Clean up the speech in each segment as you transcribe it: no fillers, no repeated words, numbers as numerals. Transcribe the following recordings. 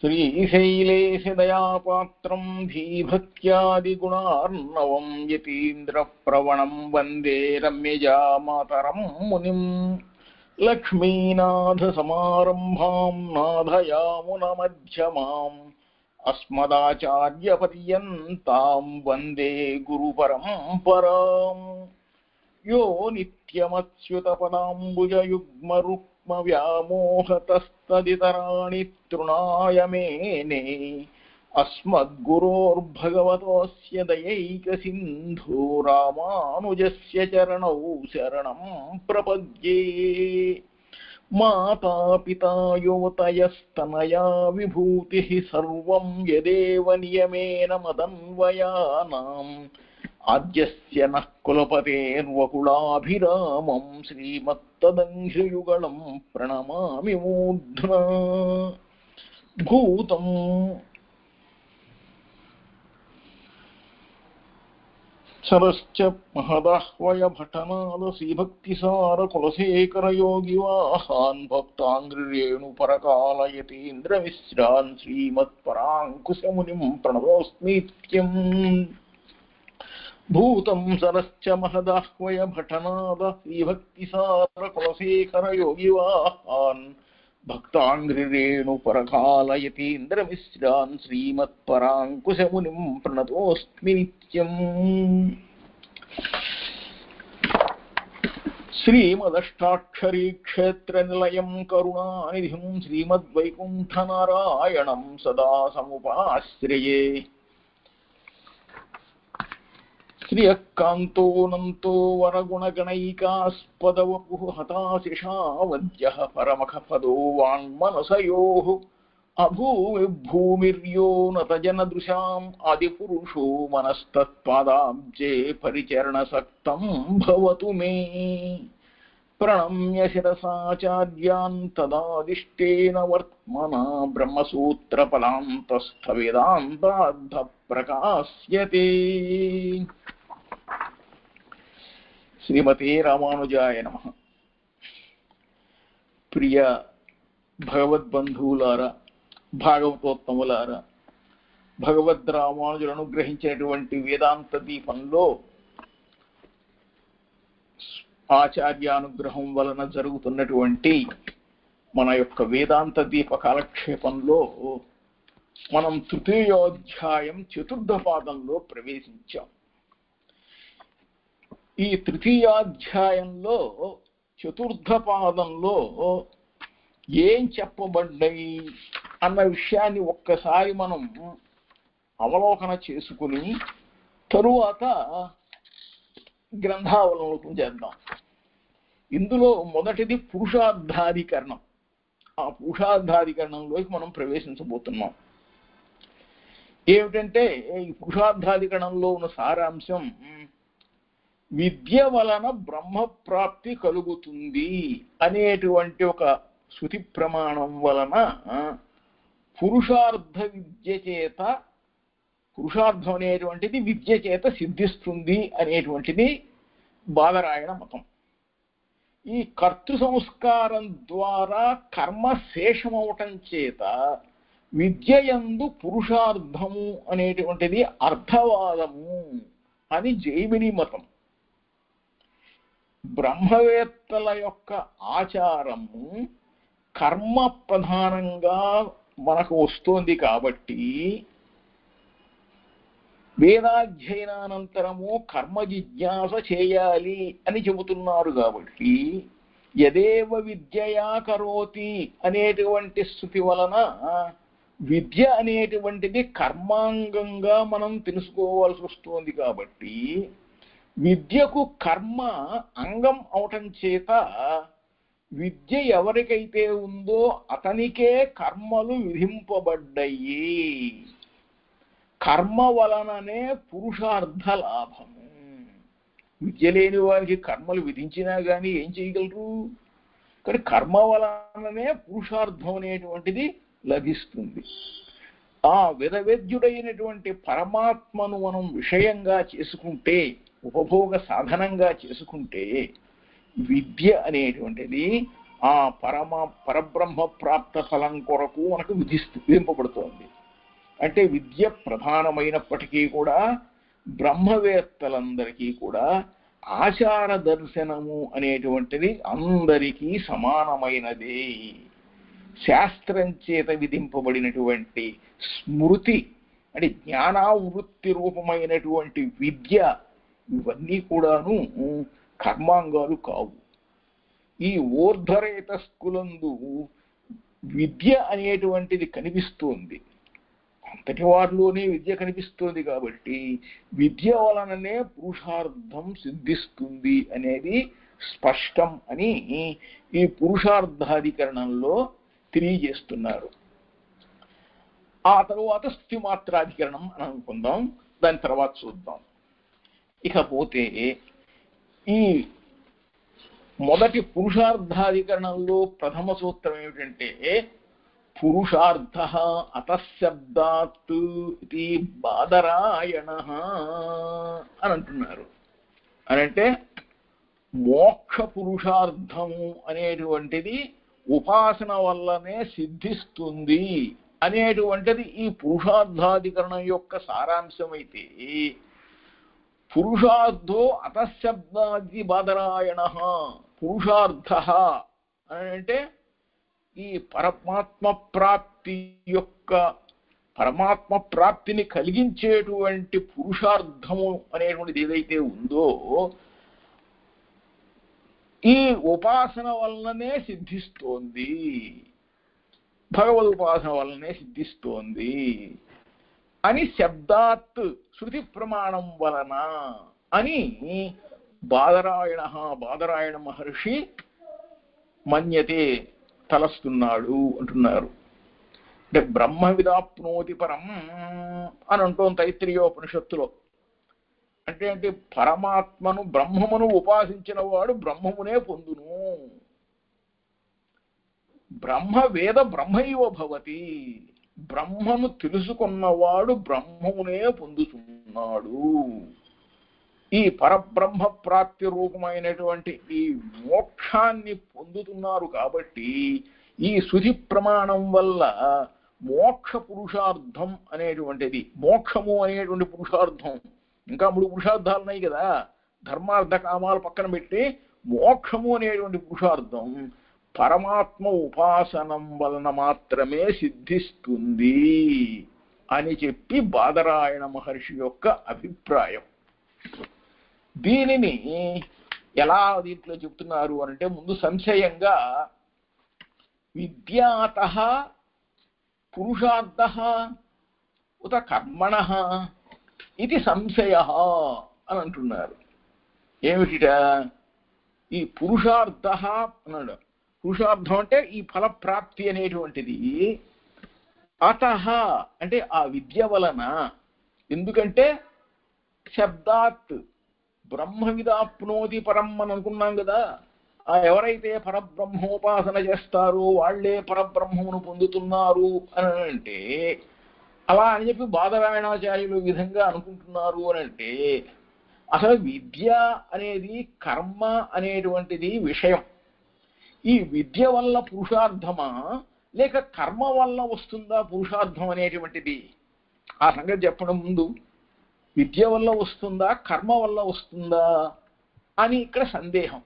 శ్రీశైలేశదయాపాత్రం ధీభక్త్యాదిగుణార్ణవం యతీంద్రప్రవణం వందే రమ్యజామాతరం మునిం లక్ష్మీనాథసమారంభాం నాథయామునమధ్యమాం అస్మదాచార్యపర్యంతాం వందే గురుపరంపరాం. యో నిత్యమచ్యుతపదాంబుజయుగ్మరుక్మవ్యామోహతస్తదితరాణి తృణాయ మేనే అస్మద్గురోర్భగవతోస్య దయైకసింధో రామానుజస్య చరణౌ శరణం ప్రపద్యే. మాతాపితా యువతయస్తనయా విభూతిః సర్వం యదేవ నియమేన మదన్వయానాం. ఆద్యస్య నః కులపతేర్వకులాభిరామం శ్రీమత్తదంఘ్రియుగళం ప్రణమామి మూర్ధ్నా. భూతం సరశ్చ మహదాహ్వయ భటనాద శ్రీభక్తిసార కులశేఖరయోగివాహాన్ భక్తాంగ్రిరేణుపరకాలయతీంద్రమిశ్రాన్ శ్రీమత్పరాంకుశమునిం ప్రణతోస్మీత్యం. భూతం సరశ్చ మహదాహ్వయ భటనాద శ్రీభక్తిసార కులశేఖరయోగివాహాన్ భక్తాంగ్రిరేణుపరకాలయతీంద్రమిశ్రాన్ శ్రీమత్పరాంకుశమునిం ప్రణతోస్మి నిత్యం. శ్రీమదష్టాక్షరీక్షేత్రనిలయం కరుణానిధిం శ్రీమద్వైకుంఠనారాయణం సదా సముపాశ్రయే. శ్రియకాంతోనంతో వరగుణగణైకాస్పదవపుః హతాశిషావద్యః పరమఖపదో వాన్మనసయోః అభూమిర్భూమిర్యో నతజనదృశాం ఆదిపురుషో మనస్తత్పాదాబ్జే పరిచరణసక్తం భవతు మే. ప్రణమ్య శిరసాచార్యాన్ తదాదిష్టేన వర్త్మనా బ్రహ్మసూత్రపదాంతస్థవేదాంతార్థ ప్రకాశ్యతే. శ్రీమతే రామానుజాయ నమః. ప్రియ భగవద్బంధువులారా, భాగవతోత్తములారా, భగవద్ రామానుజులు అనుగ్రహించినటువంటి వేదాంత దీపంలో ఆచార్యానుగ్రహం వలన జరుగుతున్నటువంటి మన యొక్క వేదాంత దీప కాలక్షేపంలో మనం తృతీయోధ్యాయం చతుర్థ పాదంలో ప్రవేశించాం. ఈ తృతీయాధ్యాయంలో చతుర్థ పాదంలో ఏం చెప్పబడ్డాయి అన్న విషయాన్ని ఒక్కసారి మనం అవలోకన చేసుకుని తరువాత గ్రంథావలోకం చేద్దాం. ఇందులో మొదటిది పురుషార్థాధికరణం. ఆ పురుషార్థాధికరణంలోకి మనం ప్రవేశించబోతున్నాం. ఏమిటంటే ఈ పురుషార్థాధికరణంలో ఉన్న సారాంశం విద్య వలన బ్రహ్మప్రాప్తి కలుగుతుంది అనేటువంటి ఒక శృతి ప్రమాణం వలన పురుషార్థ విద్య చేత, పురుషార్థం అనేటువంటిది విద్య చేత సిద్ధిస్తుంది అనేటువంటిది బాదరాయణ మతం. ఈ కర్తృ సంస్కారం ద్వారా కర్మ శేషమవటం చేత విద్యయందు పురుషార్థము అనేటువంటిది అర్థవాదము అని జైమిని మతం. బ్రహ్మవేత్తల యొక్క ఆచారము కర్మ ప్రధానంగా మనకు వస్తోంది కాబట్టి వేదాధ్యయనానంతరము కర్మ జిజ్ఞాస చేయాలి అని చెబుతున్నారు. కాబట్టి యదేవ విద్యయా కరోతి అనేటువంటి స్థుతి వలన విద్య అనేటువంటిది కర్మాంగంగా మనం తెలుసుకోవాల్సి వస్తుంది. కాబట్టి విద్యకు కర్మ అంగం అవటం చేత విద్య ఎవరికైతే ఉందో అతనికే కర్మలు విధింపబడ్డాయి. కర్మ వలననే పురుషార్థ లాభము. విద్య లేని వారికి కర్మలు విధించినా కానీ ఏం చేయగలరు? కానీ కర్మ వలననే పురుషార్థం అనేటువంటిది లభిస్తుంది. ఆ విధవేద్యుడైనటువంటి పరమాత్మను మనం విషయంగా చేసుకుంటే, ఉపభోగ సాధనంగా చేసుకుంటే విద్య అనేటువంటిది ఆ పరబ్రహ్మ ప్రాప్త ఫలం కొరకు మనకు విధింపబడుతోంది. అంటే విద్య ప్రధానమైనప్పటికీ కూడా బ్రహ్మవేత్తలందరికీ కూడా ఆచార దర్శనము అనేటువంటిది అందరికీ సమానమైనదే. శాస్త్రం చేత విధింపబడినటువంటి స్మృతి అంటే జ్ఞానావృత్తి రూపమైనటువంటి విద్య ఇవన్నీ కూడాను కర్మాంగాలు కావు. ఈ ఊర్ధ్వరేతస్కులందు విద్య అనేటువంటిది కనిపిస్తోంది, అంతటి వారిలోనే విద్య కనిపిస్తుంది. కాబట్టి విద్య వలననే పురుషార్థం సిద్ధిస్తుంది అనేది స్పష్టం అని ఈ పురుషార్థాధికరణంలో తెలియజేస్తున్నారు. ఆ తరువాత స్థితిమాత్రాధికరణం అని అనుకుందాం, దాని తర్వాత చూద్దాం. ఇకపోతే ఈ మొదటి పురుషార్థాధికరణంలో ప్రథమ సూత్రం ఏమిటంటే పురుషార్థ అతశబ్దాత్ ఇది బాదరాయణ అని అంటున్నారు. అనంటే మోక్ష పురుషార్థము అనేటువంటిది ఉపాసన వల్లనే సిద్ధిస్తుంది అనేటువంటిది ఈ పురుషార్థాధికరణం యొక్క సారాంశమైతే, పురుషార్థో అతశబ్దాది బాదరాయణ పురుషార్థ అంటే ఈ పరమాత్మ ప్రాప్తిని కలిగించేటువంటి పురుషార్థము అనేటువంటిది ఏదైతే ఉందో ఈ ఉపాసన వలననే సిద్ధిస్తోంది, భగవద్ ఉపాసన వలనే సిద్ధిస్తోంది అని శబ్దాత్ శృతి ప్రమాణం వలన అని బాదరాయణ మహర్షి మన్యతే తలస్తున్నాడు అంటున్నారు. అంటే బ్రహ్మ విదాప్నోతి పరం అని అంటోం తైత్రీయోపనిషత్తులో. అంటే పరమాత్మను బ్రహ్మమును ఉపాసించిన వాడు బ్రహ్మమునే పొందును. బ్రహ్మ వేద బ్రహ్మైవ భవతి, బ్రహ్మను తెలుసుకున్నవాడు బ్రహ్మమునే పొందుతున్నాడు. ఈ పరబ్రహ్మ ప్రాప్తి రూపమైనటువంటి ఈ మోక్షాన్ని పొందుతున్నారు. కాబట్టి ఈ శృతి ప్రమాణం వల్ల మోక్ష పురుషార్థం అనేటువంటిది, మోక్షము అనేటువంటి పురుషార్థం, ఇంకా 3 పురుషార్థాలు ఉన్నాయి కదా, ధర్మార్థ కామాలు పక్కన పెట్టి మోక్షము అనేటువంటి పురుషార్థం పరమాత్మ ఉపాసనం వలన మాత్రమే సిద్ధిస్తుంది అని చెప్పి బాదరాయణ మహర్షి యొక్క అభిప్రాయం. దీనిని ఎలా దీంట్లో చెప్తున్నారు అంటే, ముందు సంశయంగా విద్యాతః పురుషార్థ ఉత కర్మణ ఇది సంశయ అని అంటున్నారు. ఏమిటిట ఈ పురుషార్థ అన్నాడు. పురుషార్థం అంటే ఈ ఫలప్రాప్తి అనేటువంటిది అతః అంటే ఆ విద్య వలన, ఎందుకంటే శబ్దాత్ బ్రహ్మ విదాప్నోతి పరం అని అనుకున్నాం కదా, ఎవరైతే పరబ్రహ్మోపాసన చేస్తారో వాళ్లే పరబ్రహ్మమును పొందుతున్నారు అని అంటే, అలా అని చెప్పి బాదరాయణాచార్యులు విధంగా అనుకుంటున్నారు అని అంటే, అసలు విద్య అనేది కర్మ అనేటువంటిది విషయం. ఈ విద్య వల్ల పురుషార్థమా లేక కర్మ వల్ల వస్తుందా పురుషార్థం అనేటువంటిది? ఆ సంగతి చెప్పడం ముందు విద్య వల్ల వస్తుందా కర్మ వల్ల వస్తుందా అని ఇక్కడ సందేహం.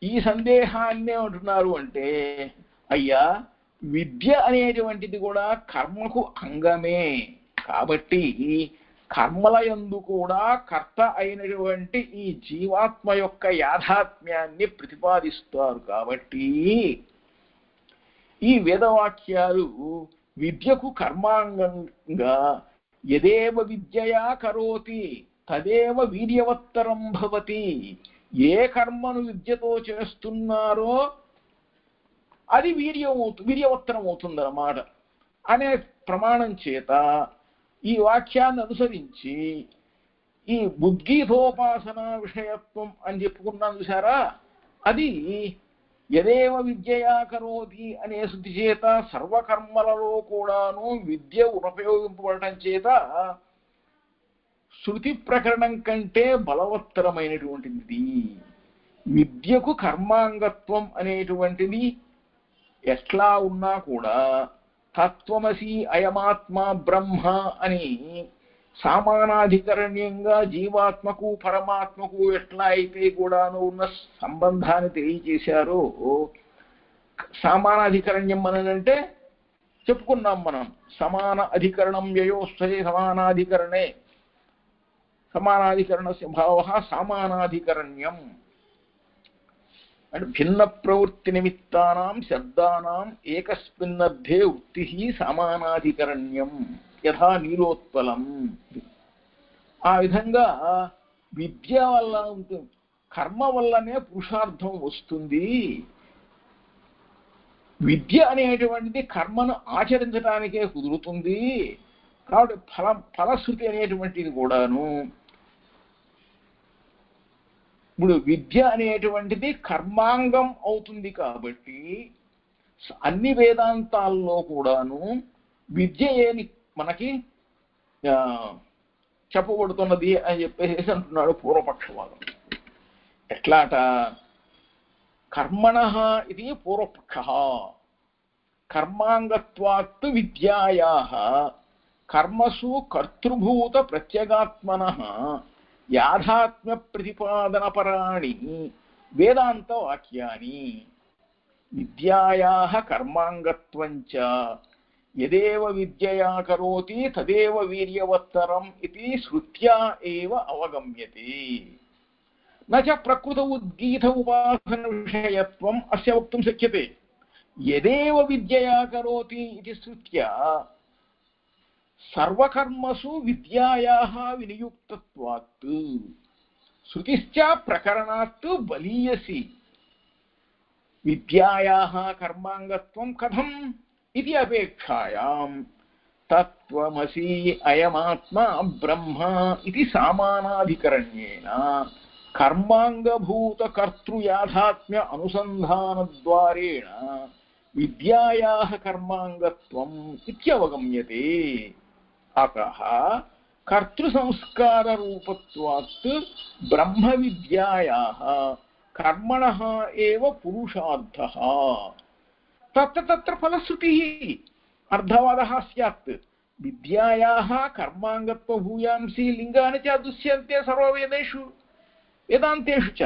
ఈ సందేహాన్ని ఏమంటున్నారు అంటే, అయ్యా విద్య అనేటువంటిది కూడా కర్మకు అంగమే కాబట్టి కర్మలయందు కూడా కర్త అయినటువంటి ఈ జీవాత్మ యొక్క యాథాత్మ్యాన్ని ప్రతిపాదిస్తారు. కాబట్టి ఈ వేదవాక్యాలు విద్యకు కర్మాంగంగా యదేవ విద్యయా కరోతి తదేవ వీర్యవత్తరం భవతి, ఏ కర్మను విద్యతో చేస్తున్నారో అది వీర్యవత్తరం అవుతుందన్నమాట అనే ప్రమాణం చేత ఈ వాక్యాన్ని అనుసరించి ఈ ఉద్గీతోపాసన విషయత్వం అని చెప్పుకున్నాం చూసారా, అది యదేవ విద్యయా కరోతి అనే శృతి చేత సర్వకర్మలలో కూడాను విద్య ఉపయోగింపబడటం చేత శృతి ప్రకరణం కంటే బలవత్తరమైనటువంటిది. విద్యకు కర్మాంగత్వం అనేటువంటిది ఎట్లా ఉన్నా కూడా తత్వమసి అయమాత్మ బ్రహ్మ అని సామానాధికరణ్యంగా జీవాత్మకు పరమాత్మకు ఎట్లా అయితే కూడాను ఉన్న సంబంధాన్ని తెలియజేశారో, సమానాధికరణ్యం అనంటే చెప్పుకున్నాం మనం, సమాన అధికరణం వ్యయోస్థే సమానాధికరణే, సమానాధికరణస్య భావః సమానాధికరణ్యం అంటే భిన్న ప్రవృత్తి నిమిత్తానాం శబ్దానాం ఏకస్మిన్నర్థే వృత్తి సమానాధికరణ్యం యథా నీలోత్పలం. ఆ విధంగా విద్య వల్ల ఉంటుంది, కర్మ వల్లనే పురుషార్థం వస్తుంది. విద్య అనేటువంటిది కర్మను ఆచరించడానికే కుదురుతుంది. కాబట్టి ఫలశ్రుతి అనేటువంటిది కూడాను, ఇప్పుడు విద్య అనేటువంటిది కర్మాంగం అవుతుంది. కాబట్టి అన్ని వేదాంతాల్లో కూడాను విద్య ఏని మనకి చెప్పబడుతున్నది అని చెప్పేసి అంటున్నాడు పూర్వపక్షవాదం. ఎట్లాట? కర్మణః ఇది పూర్వపక్షః, కర్మాంగత్వాత్ విద్యాయాః కర్మసు కర్తృభూత ప్రత్యేగాత్మనః యాథాత్మ్య ప్రతిపాదనపరాణి వేదాంత వాక్యాని. విద్యాయాః కర్మాంగత్వంచ యదేవ విద్యయా కరోతి తదేవ వీర్యవత్తరం ఇది శ్రుత్యా ఏవ అవగమ్యతే. నచ ప్రకృత ఉద్గీత ఉపాసన విషయత్వం అస్య వక్తుం శక్యతే. యదేవ విద్యయా కరోతి ఇది శ్రుత్యా సర్వకర్మసు విద్యాయాః వినియుక్తత్వాత్ శృతిశ్చ ప్రకరణాత్ బలీయసి. విద్యాయాః కర్మాంగత్వం కథం ఇది అపేక్షాయాం తత్వమసి అయమాత్మ బ్రహ్మ ఇది సమానాధికరణ్యేన కర్మాంగభూత కర్తృయాథాత్మ్య అనుసంధానద్వారేణ విద్యాయాః కర్మాంగత్వం ఇత్యవగమ్యతే. అతః కర్తృసంస్కార రూపత్వాత్ బ్రహ్మ విద్యాయాః కర్మణః ఏవ పురుషార్థః. తత్ర తత్ర ఫలశ్రుతిః అర్థవాదः స్యాత్. విద్యాయాః కర్మాంగత్వ భూయాంసి లింగాని చ దృశ్యంతే సర్వవేదేషు వేదాంతేషు చ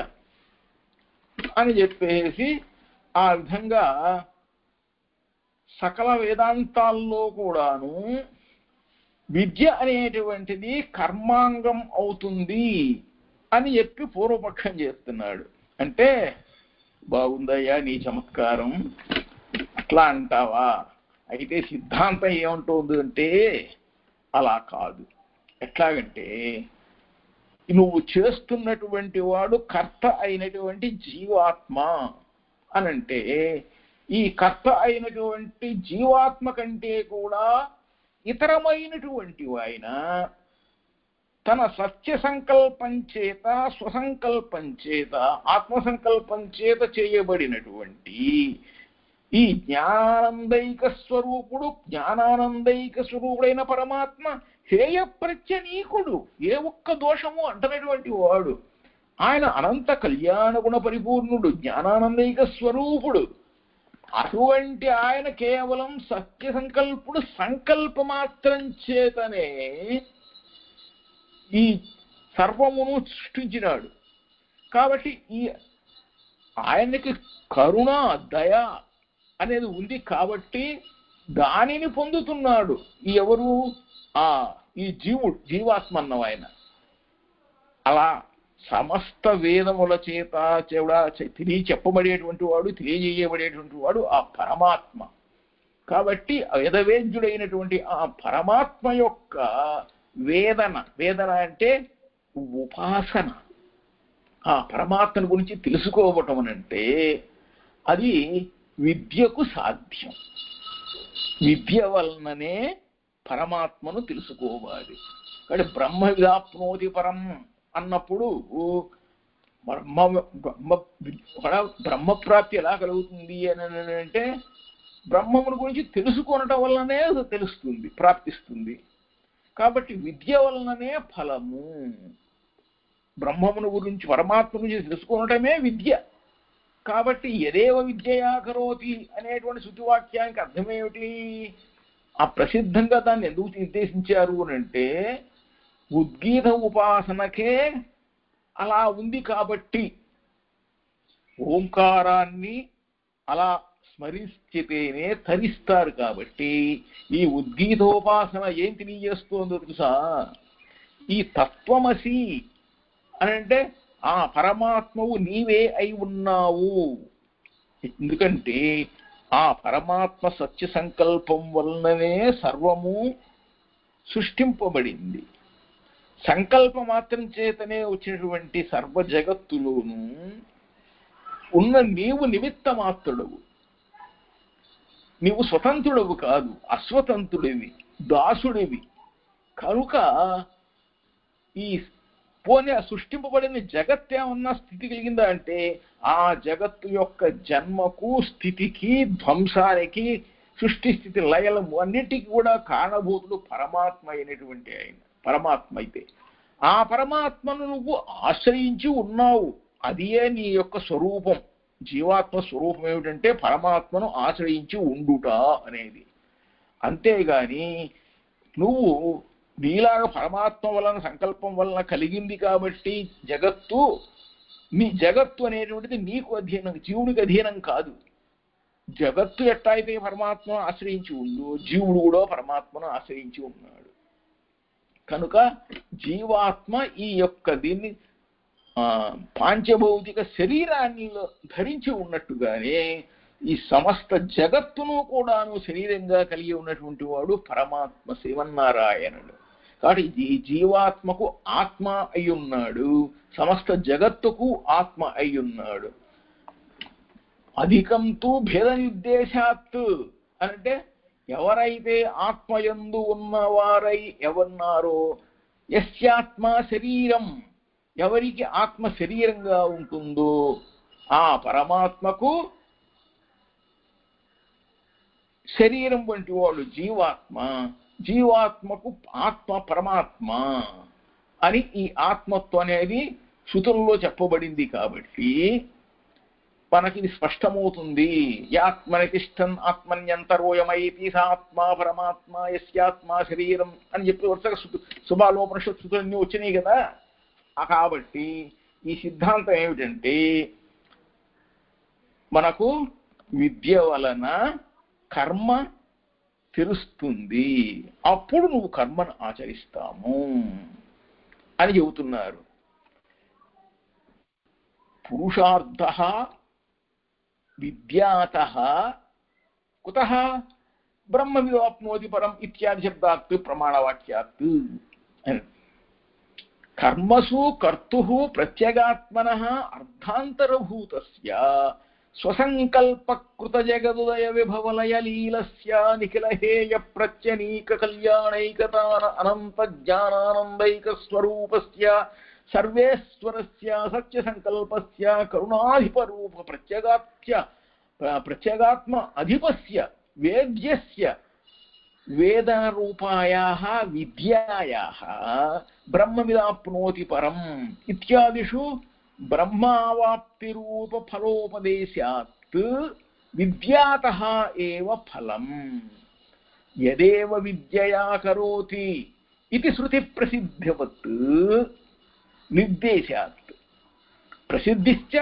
అని చెప్పేసి ఆ విధంగా సకల వేదాంతాల్లో కూడాను విద్య అనేటువంటిది కర్మాంగం అవుతుంది అని చెప్పి పూర్వపక్షం చేస్తున్నాడు. అంటే బాగుందయ్యా నీ చమత్కారం, అట్లా అంటావా? అయితే సిద్ధాంతం ఏమంటుంది అంటే అలా కాదు. ఎట్లాగంటే నువ్వు చేస్తున్నటువంటి వాడు కర్త అయినటువంటి జీవాత్మ అనంటే, ఈ కర్త అయినటువంటి జీవాత్మ కంటే కూడా ఇతరమైనటువంటి ఆయన తన సత్య సంకల్పం చేత స్వసంకల్పం చేత ఆత్మసంకల్పం చేత చేయబడినటువంటి ఈ జ్ఞానానందైక స్వరూపుడు, జ్ఞానానందైక స్వరూపుడైన పరమాత్మ హేయ ప్రత్యనీకుడు, ఏ ఒక్క దోషము అంటనటువంటి వాడు, ఆయన అనంత కళ్యాణ గుణ పరిపూర్ణుడు, జ్ఞానానందైక స్వరూపుడు. అటువంటి ఆయన కేవలం సత్య సంకల్పుడు, సంకల్ప మాత్రం చేతనే ఈ సర్వమును సృష్టించినాడు. కాబట్టి ఈ ఆయనకి కరుణ దయ అనేది ఉంది కాబట్టి దానిని పొందుతున్నాడు ఈ ఎవరు? ఈ జీవుడు, జీవాత్మ అన్నవ ఆయన. అలా సమస్త వేదముల చేత చెప్పబడేటువంటి వాడు, తెలియజేయబడేటువంటి వాడు ఆ పరమాత్మ. కాబట్టి వేదవేద్యుడైనటువంటి ఆ పరమాత్మ యొక్క వేదన, వేదన అంటే ఉపాసన, ఆ పరమాత్మను గురించి తెలుసుకోవటం అంటే అది విద్యకు సాధ్యం. విద్య వలననే పరమాత్మను తెలుసుకోవాలి. కాబట్టి బ్రహ్మ విదాప్నోతి పరం అన్నప్పుడు బ్రహ్మప్రాప్తి ఎలా కలుగుతుంది అని అంటే బ్రహ్మముని గురించి తెలుసుకోవటం వల్లనే తెలుస్తుంది, ప్రాప్తిస్తుంది. కాబట్టి విద్య వలననే ఫలము. బ్రహ్మమును గురించి పరమాత్మ గురించి తెలుసుకోవటమే విద్య. కాబట్టి యదేవ విద్యయా కరోతి అనేటువంటి శృతివాక్యానికి అర్థమేమిటి? ఆ ప్రసిద్ధంగా దాన్ని ఎందుకు నిర్దేశించారు అని అంటే ఉద్గీత ఉపాసనకే అలా ఉంది కాబట్టి, ఓంకారాన్ని అలా స్మరిస్తేనే తరిస్తారు కాబట్టి. ఈ ఉద్గీతోపాసన ఏం తెలియజేస్తోందో తెలుసా? ఈ తత్వమసి అని అంటే ఆ పరమాత్మవు నీవే అయి ఉన్నావు. ఎందుకంటే ఆ పరమాత్మ సత్య సంకల్పం వలననే సర్వము సృష్టింపబడింది. సంకల్ప మాత్రం చేతనే వచ్చినటువంటి సర్వ జగత్తులోనూ ఉన్న నీవు నిమిత్త మాత్రుడవు. నీవు స్వతంత్రుడవు కాదు, అస్వతంత్రుడివి, దాసుడివి. కనుక ఈ పోనీ సృష్టింపబడిన జగత్ ఏమన్నా స్థితి కలిగిందా అంటే ఆ జగత్తు యొక్క జన్మకు, స్థితికి, ధ్వంసానికి, సృష్టి స్థితి లయలము అన్నిటికీ కూడా కారణభూతుడు పరమాత్మ అయినటువంటి ఆయన. పరమాత్మ అయితే ఆ పరమాత్మను నువ్వు ఆశ్రయించి ఉన్నావు. అదియే నీ యొక్క స్వరూపం. జీవాత్మ స్వరూపం ఏమిటంటే పరమాత్మను ఆశ్రయించి ఉండుట అనేది. అంతేగాని నువ్వు నీలాగా పరమాత్మ వలన సంకల్పం వలన కలిగింది కాబట్టి జగత్తు, నీ జగత్తు అనేటువంటిది నీకు అధీనం, జీవుడికి అధీనం కాదు. జగత్తు ఎట్లా అయితే పరమాత్మను ఆశ్రయించి ఉందో జీవుడు కూడా పరమాత్మను ఆశ్రయించి ఉన్నాడు. కనుక జీవాత్మ ఈ యొక్క దీన్ని పాంచభౌతిక శరీరాన్ని ధరించి ఉన్నట్టుగానే ఈ సమస్త జగత్తును కూడాను శరీరంగా కలిగి ఉన్నటువంటి వాడు పరమాత్మ శ్రీమన్నారాయణుడు. కాబట్టి ఈ జీవాత్మకు ఆత్మ అయి ఉన్నాడు, సమస్త జగత్తుకు ఆత్మ అయి ఉన్నాడు. అధికంతు భేద నిర్దేశాత్ అంటే ఎవరైతే ఆత్మయందు ఉన్నవారై ఎవన్నారో యస్యాత్మ శరీరం, ఎవరికి ఆత్మ శరీరంగా ఉంటుందో ఆ పరమాత్మకు శరీరం వంటి వాడు జీవాత్మ, జీవాత్మకు ఆత్మ పరమాత్మ అని ఈ ఆత్మత్వం అనేది శృతుల్లో చెప్పబడింది. కాబట్టి మనకి ఇది స్పష్టమవుతుంది. యాత్మనితిష్టన్ ఆత్మన్యంతరోయమైతి స ఆత్మ పరమాత్మ యస్యాత్మ శరీరం అని చెప్పి వరుసగా శుభాలోపనిషత్ శృతులన్నీ వచ్చినాయి కదా. కాబట్టి ఈ సిద్ధాంతం ఏమిటంటే మనకు విద్య వలన కర్మ తెలుస్తుంది, అప్పుడు నువ్వు కర్మను ఆచరిస్తాము అని చెబుతున్నారు. పురుషార్థ విద్యాతః కుతః బ్రహ్మవిదాప్నోతి పరం ఇత్యాది శబ్దాత్ ప్రమాణవాక్యాత్. కర్మసు కర్తుః ప్రత్యేగాత్మనః అర్థాంతరభూతస్య స్వసంకల్పకృత జగదుదయ విభవలయ లీలస్య నిఖిలహేయ ప్రత్యనీక కళ్యాణైకతాన అనంత జ్ఞానానందైక స్వరూపస్య సర్వేశ్వరస్య సత్య సంకల్పస్య కరుణాధిపరూప ప్రత్యేగాత్మ అధిపస్య వేద్యస్య వేదనరూపాయాః విద్యాయాః బ్రహ్మవిదాప్నోతి పరం ఇత్యాదిషు బ్రహ్మావాప్తిరూప ఫలోపదేశాత్ విద్యాతః ఏవ ఫలం యదేవ విద్యయా కరోతి ఇది శృతి ప్రసిద్ధ్యవత్ నిర్దేశాత్. ప్రసిద్ధిశ్చ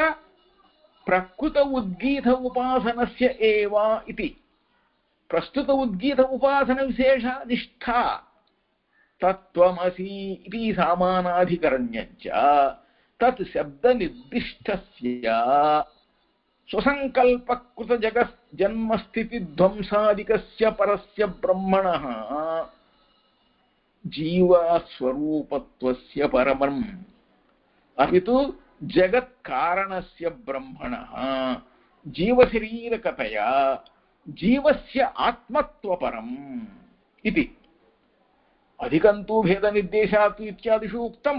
ప్రకృత ఉద్గీత ఉపాసనస్య ఏవ ఇతి. ప్రస్తుత ఉద్గీత ఉపాసన విశేష నిష్ఠా తత్వమసి ఇది సామానాధికరణ్యంచ తత్ శబ్ద నిర్దిష్టస్య స్వసంకల్పకృత జన్మస్థితి ధ్వంసాదికస్య పరస్య బ్రహ్మణః జీవస్వరూపత్వస్య పరమం అపితు జగత్కారణస్య బ్రహ్మణః జీవశరీరకతయా జీవస్య ఆత్మత్వపరం ఇది. అధికంతు భేద నిర్దేశాత్ ఇత్యాదిషు ఉక్తం.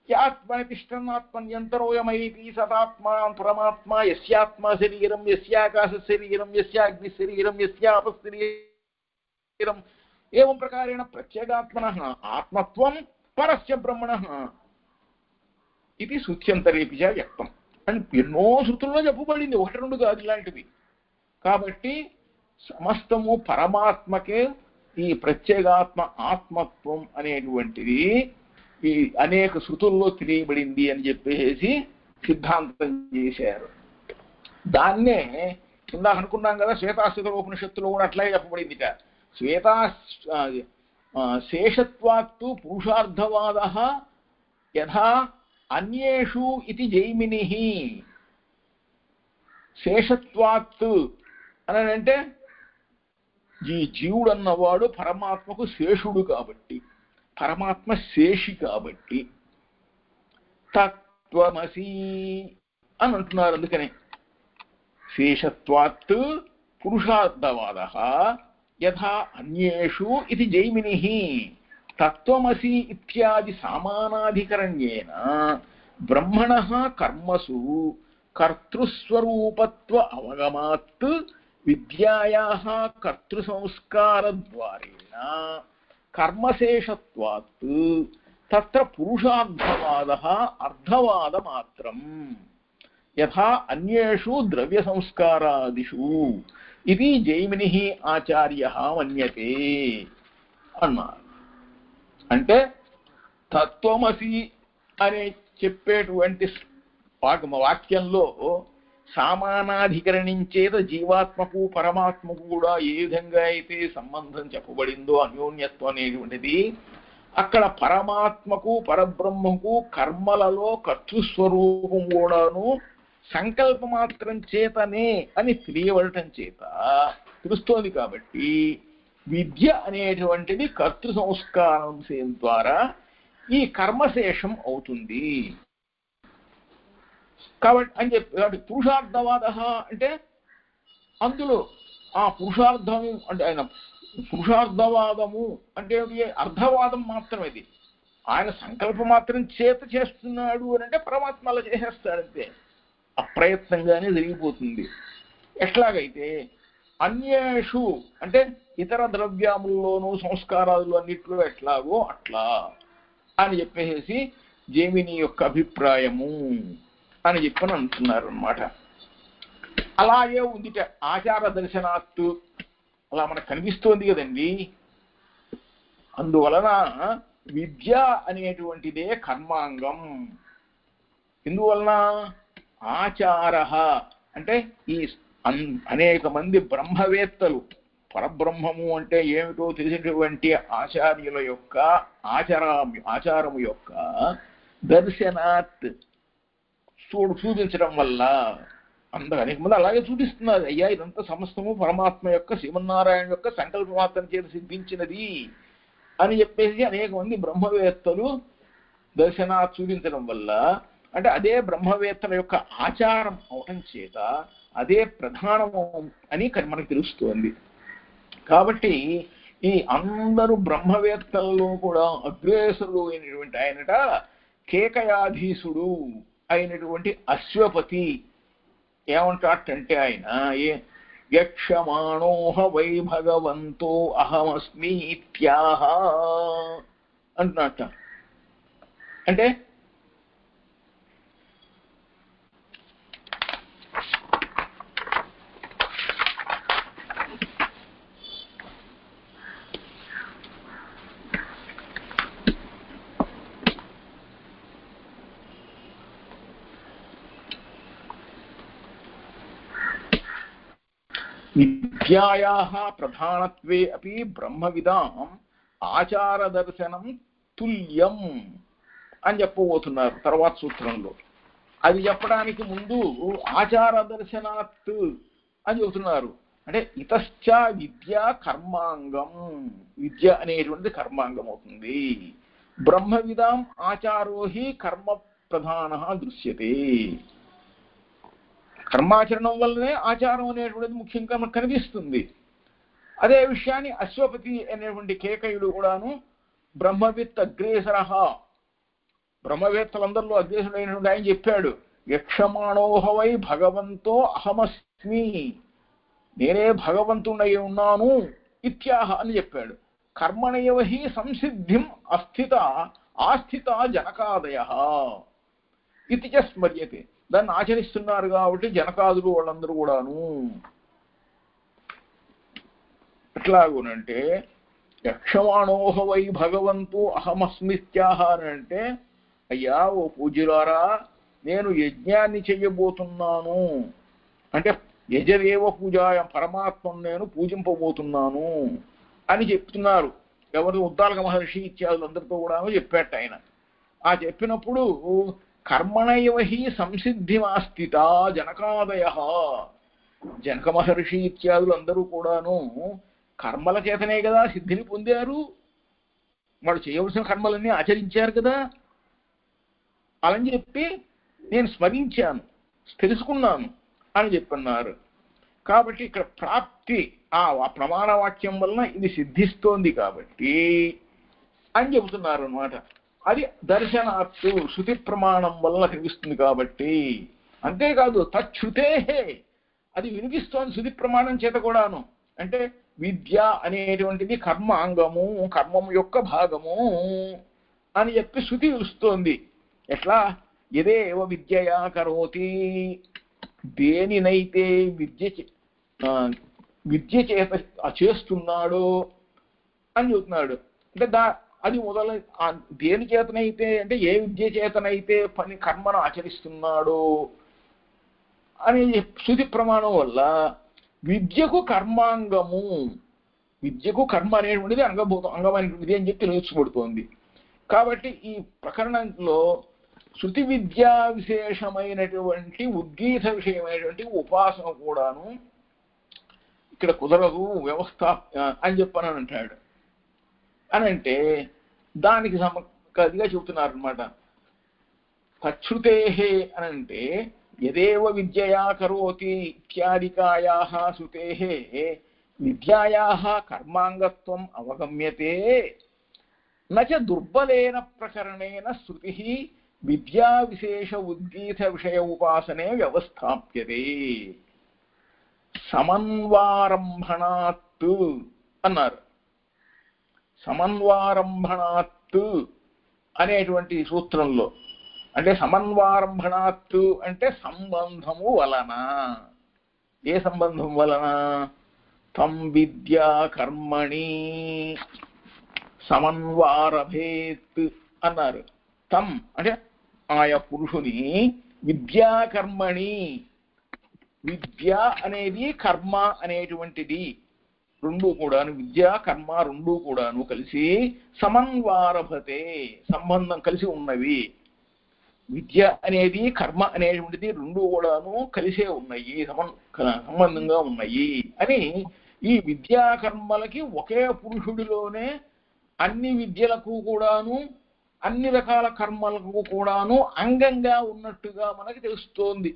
యాత్మనితిష్టన్నాత్మన్యంతరోయమైతి సదాత్మా పరమాత్మ యస్యాత్మ శరీరం యస్యాకాశ శరీరం యస్యాగ్ని శరీరం యస్యాపశరీరం ఏవం ప్రకారేణ ప్రత్యేగాత్మనః ఆత్మత్వం పరస్య బ్రహ్మణః ఇది శృత్యంతరేపిచ వ్యక్తం అని ఎన్నో శృతుల్లో చెప్పబడింది, ఒకటి రెండు కాదు ఇలాంటివి. కాబట్టి సమస్తము పరమాత్మకే ఈ ప్రత్యేగాత్మ ఆత్మత్వం అనేటువంటిది ఈ అనేక శృతుల్లో తెలియబడింది అని చెప్పేసి సిద్ధాంతం చేశారు. దాన్నే ఇందాక అనుకున్నాం కదా, శ్వేతాశ్వత ఉపనిషత్తులో కూడా అట్లాగే చెప్పబడిందిట. శేషత్వాత్తు పురుషార్థవాదః యథా అన్యేషు ఇది జైమినిః. శేషత్వాత్ అని అంటే ఈ జీవుడు అన్నవాడు పరమాత్మకు శేషుడు కాబట్టి, పరమాత్మ శేషి కాబట్టి తత్వమసి అని అంటున్నారు. అందుకనే శేషత్వాత్ పురుషార్థవాదః యథా అన్యేషు ఇది జైమినిః. తత్వమసి ఇత్యాది సామానాధికరణ్యేన బ్రహ్మణః కర్మసు కర్తృస్వరూపత్వ అవగమాత్ విద్యాయాః కర్తృసంస్కారద్వారేణ కర్మశేషత్వాత్ తత్ర పురుషార్థవాదః అర్థవాదమాత్రం యథా అన్యేషు ద్రవ్య సంస్కారాదిషు ఇది జైమినిః ఆచార్యః మన్యతే అన్నారు. అంటే తత్వమసి అనే చెప్పేటువంటి వాక్యంలో సామానాధికరణించేత జీవాత్మకు పరమాత్మకు కూడా ఏ విధంగా అయితే సంబంధం చెప్పబడిందో అన్యోన్యత్వం అనేటువంటిది, అక్కడ పరమాత్మకు పరబ్రహ్మకు కర్మలలో కర్తృస్వరూపం కూడాను సంకల్ప మాత్రం చేతనే అని తెలియబడటం చేత తెలుస్తోంది. కాబట్టి విద్య అనేటువంటిది కర్తృ సంస్కారం ద్వారా ఈ కర్మశేషం అవుతుంది. కాబట్టి అని చెప్పి పురుషార్థవాద అంటే అందులో ఆ పురుషార్థము అంటే ఆయన పురుషార్థవాదము అంటే అర్థవాదం మాత్రమే. ఇది ఆయన సంకల్పం మాత్రం చేత చేస్తున్నాడు అని అంటే పరమాత్మ అలా చేసేస్తాడంతే, అప్రయత్నంగానే జరిగిపోతుంది. ఎట్లాగైతే అన్యేషు అంటే ఇతర ద్రవ్యముల్లోనూ సంస్కారాలు అన్నిట్లో ఎట్లాగో అట్లా అని చెప్పేసి జైమిని యొక్క అభిప్రాయము అని చెప్పని అంటున్నారు అన్నమాట. అలాగే ఉందిట ఆచార దర్శనాత్తు, అలా మనకు కనిపిస్తోంది కదండి. అందువలన విద్య అనేటువంటిదే కర్మాంగం. ఎందువలన ఆచార అంటే ఈ అనేక మంది బ్రహ్మవేత్తలు, పరబ్రహ్మము అంటే ఏమిటో తెలిసినటువంటి ఆచార్యుల యొక్క ఆచారము యొక్క దర్శనాత్ చూపించడం వల్ల అనేక మంది అలాగే చూపిస్తున్నారు. అయ్యా ఇదంతా సమస్తము పరమాత్మ యొక్క శ్రీమన్నారాయణ యొక్క సంకల్పమాత్రం చేత సిద్ధించినది అని చెప్పేసి అనేక మంది బ్రహ్మవేత్తలు దర్శనాత్ చూపించడం వల్ల, అంటే అదే బ్రహ్మవేత్తల యొక్క ఆచారం అవటం చేత అదే ప్రధానము అని మనకు తెలుస్తోంది. కాబట్టి ఈ అందరూ బ్రహ్మవేత్తలలో కూడా అగ్రేసుడు అయినటువంటి ఆయనట కేకయాధీశుడు అయినటువంటి అశ్వపతి ఏమంటాడంటే ఆయన యక్షమాణోహ వై భగవంతో అహమస్మి ఇత్యాహ అంటున్నట్ట. అంటే విద్యాయాః ప్రధానత్వే అపి బ్రహ్మవిదాం ఆచారదర్శనం తుల్యం అని చెప్పబోతున్నారు తర్వాత సూత్రంలో. అది చెప్పడానికి ముందు ఆచార దర్శనాత్ అని చెబుతున్నారు. అంటే ఇతశ్చ విద్య కర్మాంగం, విద్య అనేటువంటిది కర్మాంగం అవుతుంది. బ్రహ్మవిదాం ఆచారోహి కర్మ ప్రధాన దృశ్యతే. కర్మాచరణం వల్లనే ఆచారం అనేటువంటిది ముఖ్యంగా మనకు కనిపిస్తుంది. అదే విషయాన్ని అశ్వపతి అనేటువంటి కేకయుడు కూడాను బ్రహ్మవిత్ అగ్రేసర, బ్రహ్మవేత్తలందరిలో అగ్రేసుడైనటువంటి ఆయన చెప్పాడు, యక్షమాణోహవై భగవంతో అహమస్మి, నేనే భగవంతుడై ఉన్నాను ఇత్యాహ అని చెప్పాడు. కర్మణయవహి సంసిద్ధిం ఆస్థిత జనకాదయ, ఇది స్మర్యతే, దాన్ని ఆచరిస్తున్నారు కాబట్టి జనకాదులు వాళ్ళందరూ కూడాను. ఎట్లాగునంటే యక్షమాణోహ వై భగవంతు అహమస్మిత్యాహ అని అంటే, అయ్యా ఓ పూజ్యులారా నేను యజ్ఞాన్ని చెయ్యబోతున్నాను అంటే యజదేవ పూజాయ పరమాత్మను నేను పూజింపబోతున్నాను అని చెప్తున్నారు. ఎవరు? ఉద్దాలక మహర్షి ఇత్యాదులందరితో కూడా చెప్పాట ఆయన. ఆ చెప్పినప్పుడు కర్మణైవ హి సంసిద్ధిమాస్థిత జనకాదయ, జనక మహర్షి ఇత్యాదులు అందరూ కూడాను కర్మల చేతనే కదా సిద్ధిని పొందారు, వాళ్ళు చేయవలసిన కర్మలన్నీ ఆచరించారు కదా. అలని చెప్పి నేను స్మరించాను, తెలుసుకున్నాను అని చెప్పన్నారు. కాబట్టి ఇక్కడ ప్రాప్తి ఆ ప్రమాణవాక్యం వలన ఇది సిద్ధిస్తోంది కాబట్టి అని చెబుతున్నారు అనమాట. అది దర్శనాత్తు శృతి ప్రమాణం వలన కనిపిస్తుంది కాబట్టి. అంతేకాదు తచ్చుతే, అది వినిపిస్తోంది శృతి ప్రమాణం చేత కూడాను. అంటే విద్య అనేటువంటిది కర్మ అంగము, కర్మం యొక్క భాగము అని చెప్పి శృతి తెలుస్తోంది. ఎట్లా? యదేవ విద్యయా కరోతి, దేనినైతే విద్య చేత చేస్తున్నాడో అని చెబుతున్నాడు. అంటే అది మొదలు దేని చేతనైతే అంటే ఏ విద్య చేతనైతే పని కర్మను ఆచరిస్తున్నాడో అని శృతి ప్రమాణం వల్ల విద్యకు కర్మాంగము, విద్యకు కర్మ అనేటువంటిది అంగమైనటువంటిది అని చెప్పి తెలుసుబడుతోంది. కాబట్టి ఈ ప్రకరణంలో శృతి విద్యా విశేషమైనటువంటి ఉద్గీత విషయమైనటువంటి ఉపాసన కూడాను ఇక్కడ కుదరదు వ్యవస్థ అని చెప్పని అంటాడు. అని అంటే దానికి కదిగా చెబుతున్నారు అనమాట. తచ్చుతే అని అంటే యదేవ విద్యయా కరోతి ఇత్యాదికాయా శృతే విద్యాయా కర్మాంగత్వం అవగమ్యతే నచ దుర్బలేన ప్రకరణేన శృతి విద్యా విశేష ఉద్గీత విషయ ఉపాసనే వ్యవస్థాప్యతే. సమన్వారంభణాత్ అన్నారు. సమన్వారంభణాత్ అనేటువంటి సూత్రంలో అంటే సమన్వారంభణాత్ అంటే సంబంధము వలన. ఏ సంబంధం వలన? తం విద్యా కర్మణి సమన్వారభేత్ అన్నారు. తం అంటే ఆయా పురుషుని విద్యాకర్మణి, విద్య అనేది కర్మ అనేటువంటిది రెండు కూడాను, విద్య కర్మ రెండు కూడాను కలిసి సమన్వారభతే సంబంధం కలిసి ఉన్నవి. విద్య అనేది కర్మ అనేటువంటిది రెండు కూడాను కలిసే ఉన్నాయి, సంబంధంగా ఉన్నాయి అని. ఈ విద్యా కర్మలకి ఒకే పురుషుడిలోనే అన్ని విద్యలకు కూడాను అన్ని రకాల కర్మలకు కూడాను అంగంగా ఉన్నట్టుగా మనకి తెలుస్తోంది.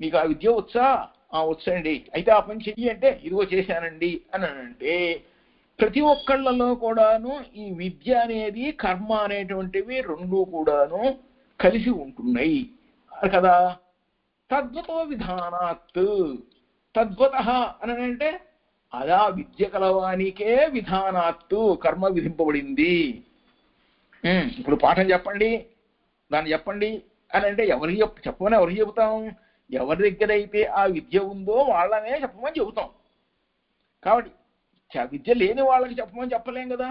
మీకు ఆ విద్య వచ్చా? వచ్చండి, అయితే ఆ పని చెయ్యి అంటే ఇదిగో చేశానండి అని అంటే ప్రతి ఒక్కళ్ళలో కూడాను ఈ విద్య అనేది కర్మ అనేటువంటివి రెండు కూడాను కలిసి ఉంటున్నాయి కదా. తద్వతో విధానాత్, తద్వత అని అంటే అలా విద్య కలవానికే విధానాత్తు కర్మ విధింపబడింది. ఇప్పుడు పాఠం చెప్పండి, దాన్ని చెప్పండి అని అంటే ఎవరికి చెప్పమని ఎవరికి చెబుతాం? ఎవరి దగ్గర అయితే ఆ విద్య ఉందో వాళ్ళనే చెప్పమని చెబుతాం. కాబట్టి విద్య లేని వాళ్ళకి చెప్పమని చెప్పలేం కదా,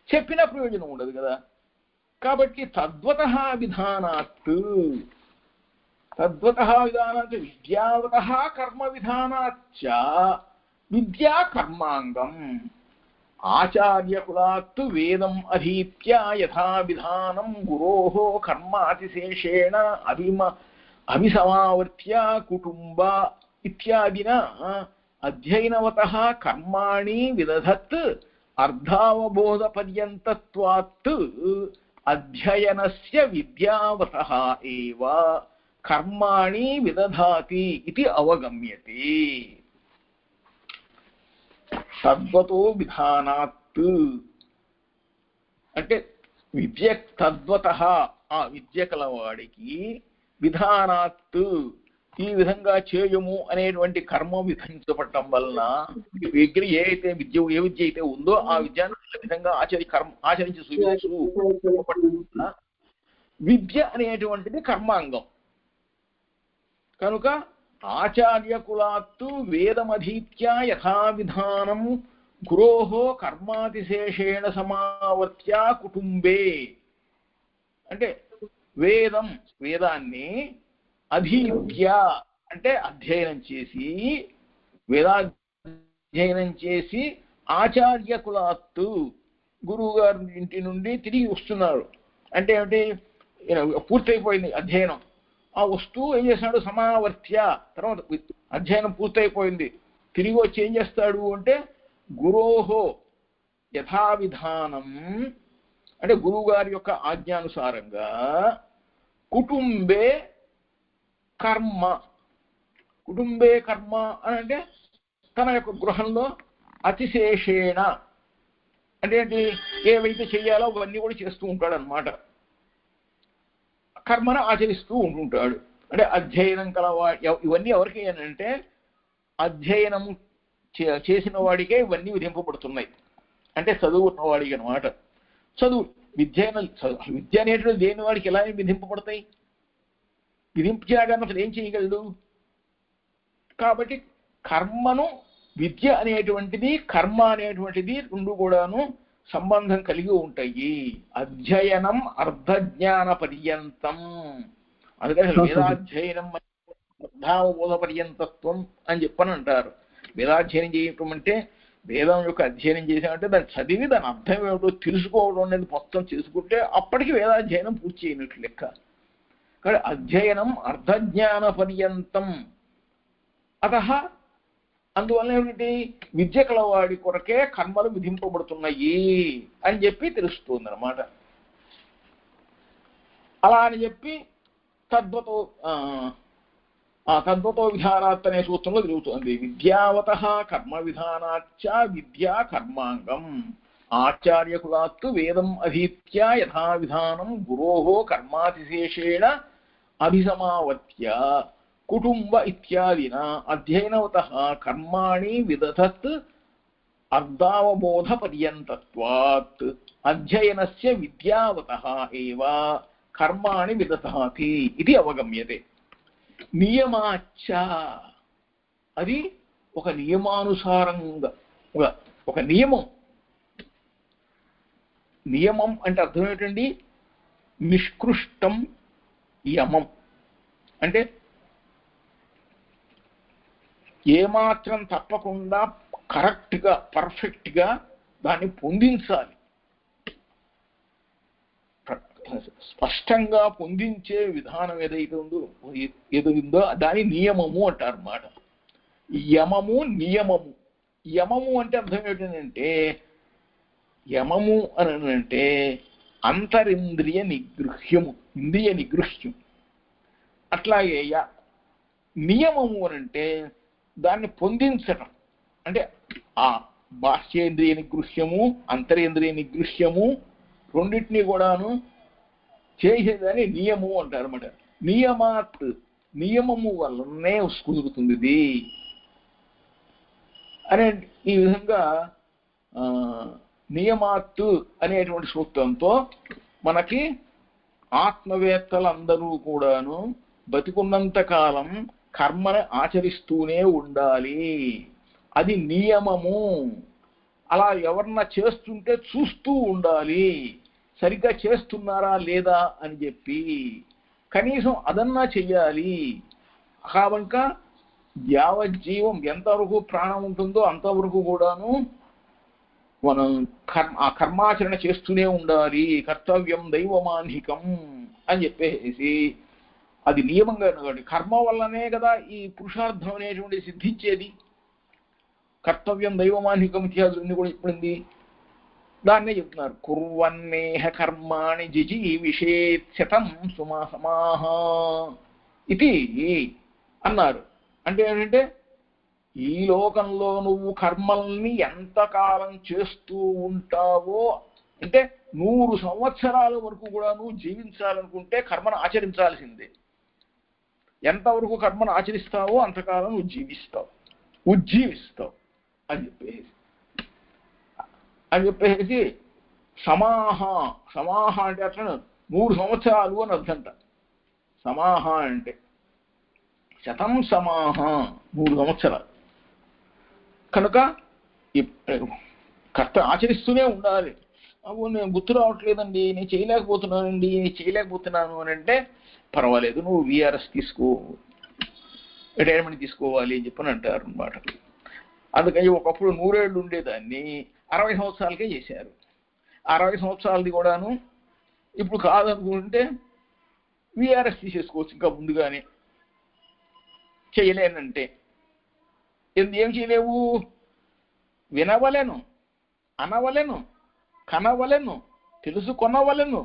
చెప్పిన ప్రయోజనం ఉండదు కదా. కాబట్టి తద్వత విధానాత్, తద్వత విధానాత్ విద్యావత కర్మ విధానాచ్చ విద్యా కర్మాంగం ఆచార్యకులాత్తు వేదం అధీత్య యథా విధానం గురోః కర్మాతిశేషేణ అభిసమావర్త్య కుటుంబ ఇత్యాదిన అధ్యయనవతః కర్మాణి విదధత్ అర్ధావబోధ పర్యంతత్వాత్ అధ్యయనస్య విద్యావతః ఏవ కర్మాణి విదధాతి ఇది అవగమ్యతే. తద్వతో విధానాత్ అంటే విద్య తద్వత ఆ విద్య కలవాడికి విధానాత్ ఈ విధంగా చేయము అనేటువంటి కర్మ విధించబడటం వలన దగ్గర ఏ విద్య అయితే ఉందో ఆ విద్యను విధంగా ఆచరించి చూపించు విద్య అనేటువంటిది కర్మాంగం కనుక ఆచార్యకులాత్తు వేదమధీత్య యథావిధానం గురోః కర్మాతిశేషేణ సమావర్త్య కుటుంబే అంటే వేదాన్ని అధీత్య అంటే అధ్యయనం చేసి వేదాధ్యయనం చేసి ఆచార్యకులాత్తు గురువు గారి ఇంటి నుండి తిరిగి వస్తున్నారు అంటే ఏమిటి పూర్తయిపోయింది అధ్యయనం ఆ వస్తువు ఏం చేస్తాడు సమావర్త్య తర్వాత అధ్యయనం పూర్తయిపోయింది తిరిగి వచ్చి ఏం చేస్తాడు అంటే గురోహో యథావిధానం అంటే గురువు గారి యొక్క ఆజ్ఞానుసారంగా కుటుంబే కర్మ అని అంటే తన యొక్క గృహంలో అతిశేషేణ అంటే ఏంటి ఏవైతే చెయ్యాలో అవన్నీ కూడా చేస్తూ ఉంటాడు అనమాట కర్మను ఆచరిస్తూ ఉంటుంటాడు అంటే అధ్యయనం ఇవన్నీ ఎవరికి అంటే అధ్యయనము చేసిన వాడికే ఇవన్నీ విధింపబడుతున్నాయి అంటే చదువుకున్న వాడికి అనమాట విద్య అనేటువంటి దేని వాడికి ఎలా విధింపబడతాయి విధింపజేయగానే అసలు ఏం చేయగలడు కాబట్టి కర్మను విద్య అనేటువంటిది కర్మ అనేటువంటిది రెండు కూడాను సంబంధం కలిగి ఉంటాయి అధ్యయనం అర్ధజ్ఞాన పర్యంతం అందుకని వేదాధ్యయనం అర్ధావబోధ పర్యంతత్వం అని చెప్పని అంటారు వేదాధ్యయనం చేయటం అంటే వేదం యొక్క అధ్యయనం చేసామంటే దాన్ని చదివి దాని అర్థం ఏమిటో తెలుసుకోవడం అనేది మొత్తం చేసుకుంటే అప్పటికి వేదాధ్యయనం పూర్తి చేయనట్లు లెక్క కానీ అధ్యయనం అర్ధజ్ఞాన పర్యంతం అందువల్ల ఏమిటి విద్య కలవాడి కొరకే కర్మలు విధింపబడుతున్నాయి అని చెప్పి తెలుస్తుంది అనమాట అలా అని చెప్పి తద్వతో విధానాత్ అనే సూత్రంలో తిరుగుతుంది విద్యావత కర్మ విధానాచ్చ విద్యా కర్మాంగం ఆచార్యకులాత్తు వేదం అధీత్య యథావిధానం గురోః కర్మాతిశేషేణ అభిసమావర్త్య కుటుంబ ఇత్యాదిన అధ్యయనవతః కర్మాణి విదధత్ అర్ధావబోధ పర్యంతత్వాత్ అధ్యయనస్య విద్యావతః ఏవ కర్మాణి విదధాతి ఇది అవగమ్యతే నియమాచ్చ అది ఒక నియమానుసారంగా ఒక నియమం అంటే అర్థం ఏంటండి నిష్కృష్టం యమం అంటే ఏమాత్రం తప్పకుండా కరెక్ట్గా పర్ఫెక్ట్గా దాన్ని పొందించాలి స్పష్టంగా పొందించే విధానం ఏదైతుందో దాని నియమము అంటారు అన్నమాట యమము నియమము యమము అంటే అర్థం ఏంటంటే యమము అని అంటే అంతరింద్రియ నిగృహ్యము ఇంద్రియ నిగృహ్యం అట్లాగే నియమము అని అంటే దాన్ని పొందించటం అంటే ఆ బాహ్యేంద్రియ నిగృహ్యము అంతరేంద్రియ నిగృహ్యము రెండింటినీ కూడాను చేసేదాన్ని నియమము అంటారు అన్నమాట నియమము వల్లనే కుదురుతుంది అనే ఈ విధంగా నియమాత్తు అనేటువంటి సూత్రంతో మనకి ఆత్మవేత్తలందరూ కూడాను బతికున్నంత కాలం కర్మని ఆచరిస్తూనే ఉండాలి అది నియమము అలా ఎవరన్నా చేస్తుంటే చూస్తూ ఉండాలి సరిగ్గా చేస్తున్నారా లేదా అని చెప్పి కనీసం అదన్నా చెయ్యాలి కావక యావజ్జీవం ఎంతవరకు ప్రాణం ఉంటుందో అంతవరకు కూడాను మనం ఆ కర్మాచరణ చేస్తూనే ఉండాలి కర్తవ్యం దైవమాన్హికం అని చెప్పేసి అది నియమంగా కర్మ వల్లనే కదా ఈ పురుషార్థం అనేటువంటి సిద్ధించేది కర్తవ్యం దైవమాన్హికం ఇత్యాదులన్నీ కూడా చెప్పింది దాన్నే చెప్తున్నారు కుర్వన్నేహ కర్మాణి జిజీవిషేత్సతం సుమాసమాహ ఇది అన్నారు అంటే ఏంటంటే ఈ లోకంలో నువ్వు కర్మల్ని ఎంతకాలం చేస్తూ ఉంటావో అంటే 100 సంవత్సరాల వరకు కూడా నువ్వు జీవించాలనుకుంటే కర్మను ఆచరించాల్సిందే ఎంతవరకు కర్మను ఆచరిస్తావో అంతకాలం నువ్వు ఉజ్జీవిస్తావు అని చెప్పేసి సమాహ అంటే అట్లా 3 సంవత్సరాలు అని అర్థంట. సమాహ అంటే శతం సమాహ 3 సంవత్సరాలు. కనుక కర్త ఆచరిస్తూనే ఉండాలి. అవు నేను గుర్తు రావట్లేదండి, నేను చేయలేకపోతున్నాను అని అంటే పర్వాలేదు, నువ్వు విఆర్ఎస్ తీసుకో, రిటైర్మెంట్ తీసుకోవాలి అని చెప్పని అంటారు అన్నమాట. అందుకని ఒకప్పుడు 100 ఏళ్ళు ఉండేదాన్ని 60 సంవత్సరాలకే చేశారు. 60 సంవత్సరాలది కూడాను ఇప్పుడు కాదనుకుంటే విఆర్ఎస్ తీసేసుకోవచ్చు ఇంకా ముందుగానే. చేయలేనంటే ఏం చేయలేవు? వినవలెను, అనవలెను, కనవలెను, తెలుసుకొనవలెను,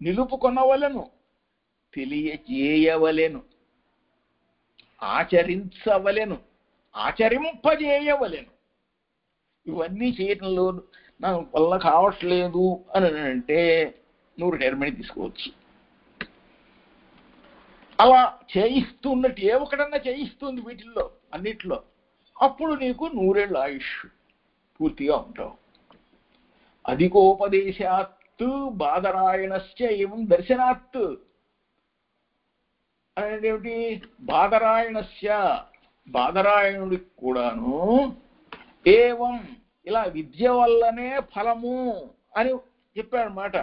నిలుపుకొనవలెను, తెలియజేయవలెను, ఆచరించవలెను, ఆచరింపజేయవలెను. ఇవన్నీ చేయటంలో నాకు వల్ల కావట్లేదు అని అంటే నువ్వు రిటైర్మెంట్ తీసుకోవచ్చు. అలా చేయిస్తున్నట్టు ఏ ఒకటన్నా చేయిస్తుంది వీటిల్లో అన్నిట్లో, అప్పుడు నీకు 100 ఏళ్ళ ఆయుష్ పూర్తిగా ఉంటావు. అధికోపదేశాత్ బాదరాయణశ్చ ఏం దర్శనాత్ అనేది ఏమిటి? బాదరాయణస్య, బాదరాయణుడికి కూడాను ఏవం ఇలా విద్య వల్లనే ఫలము అని చెప్పాడనమాట.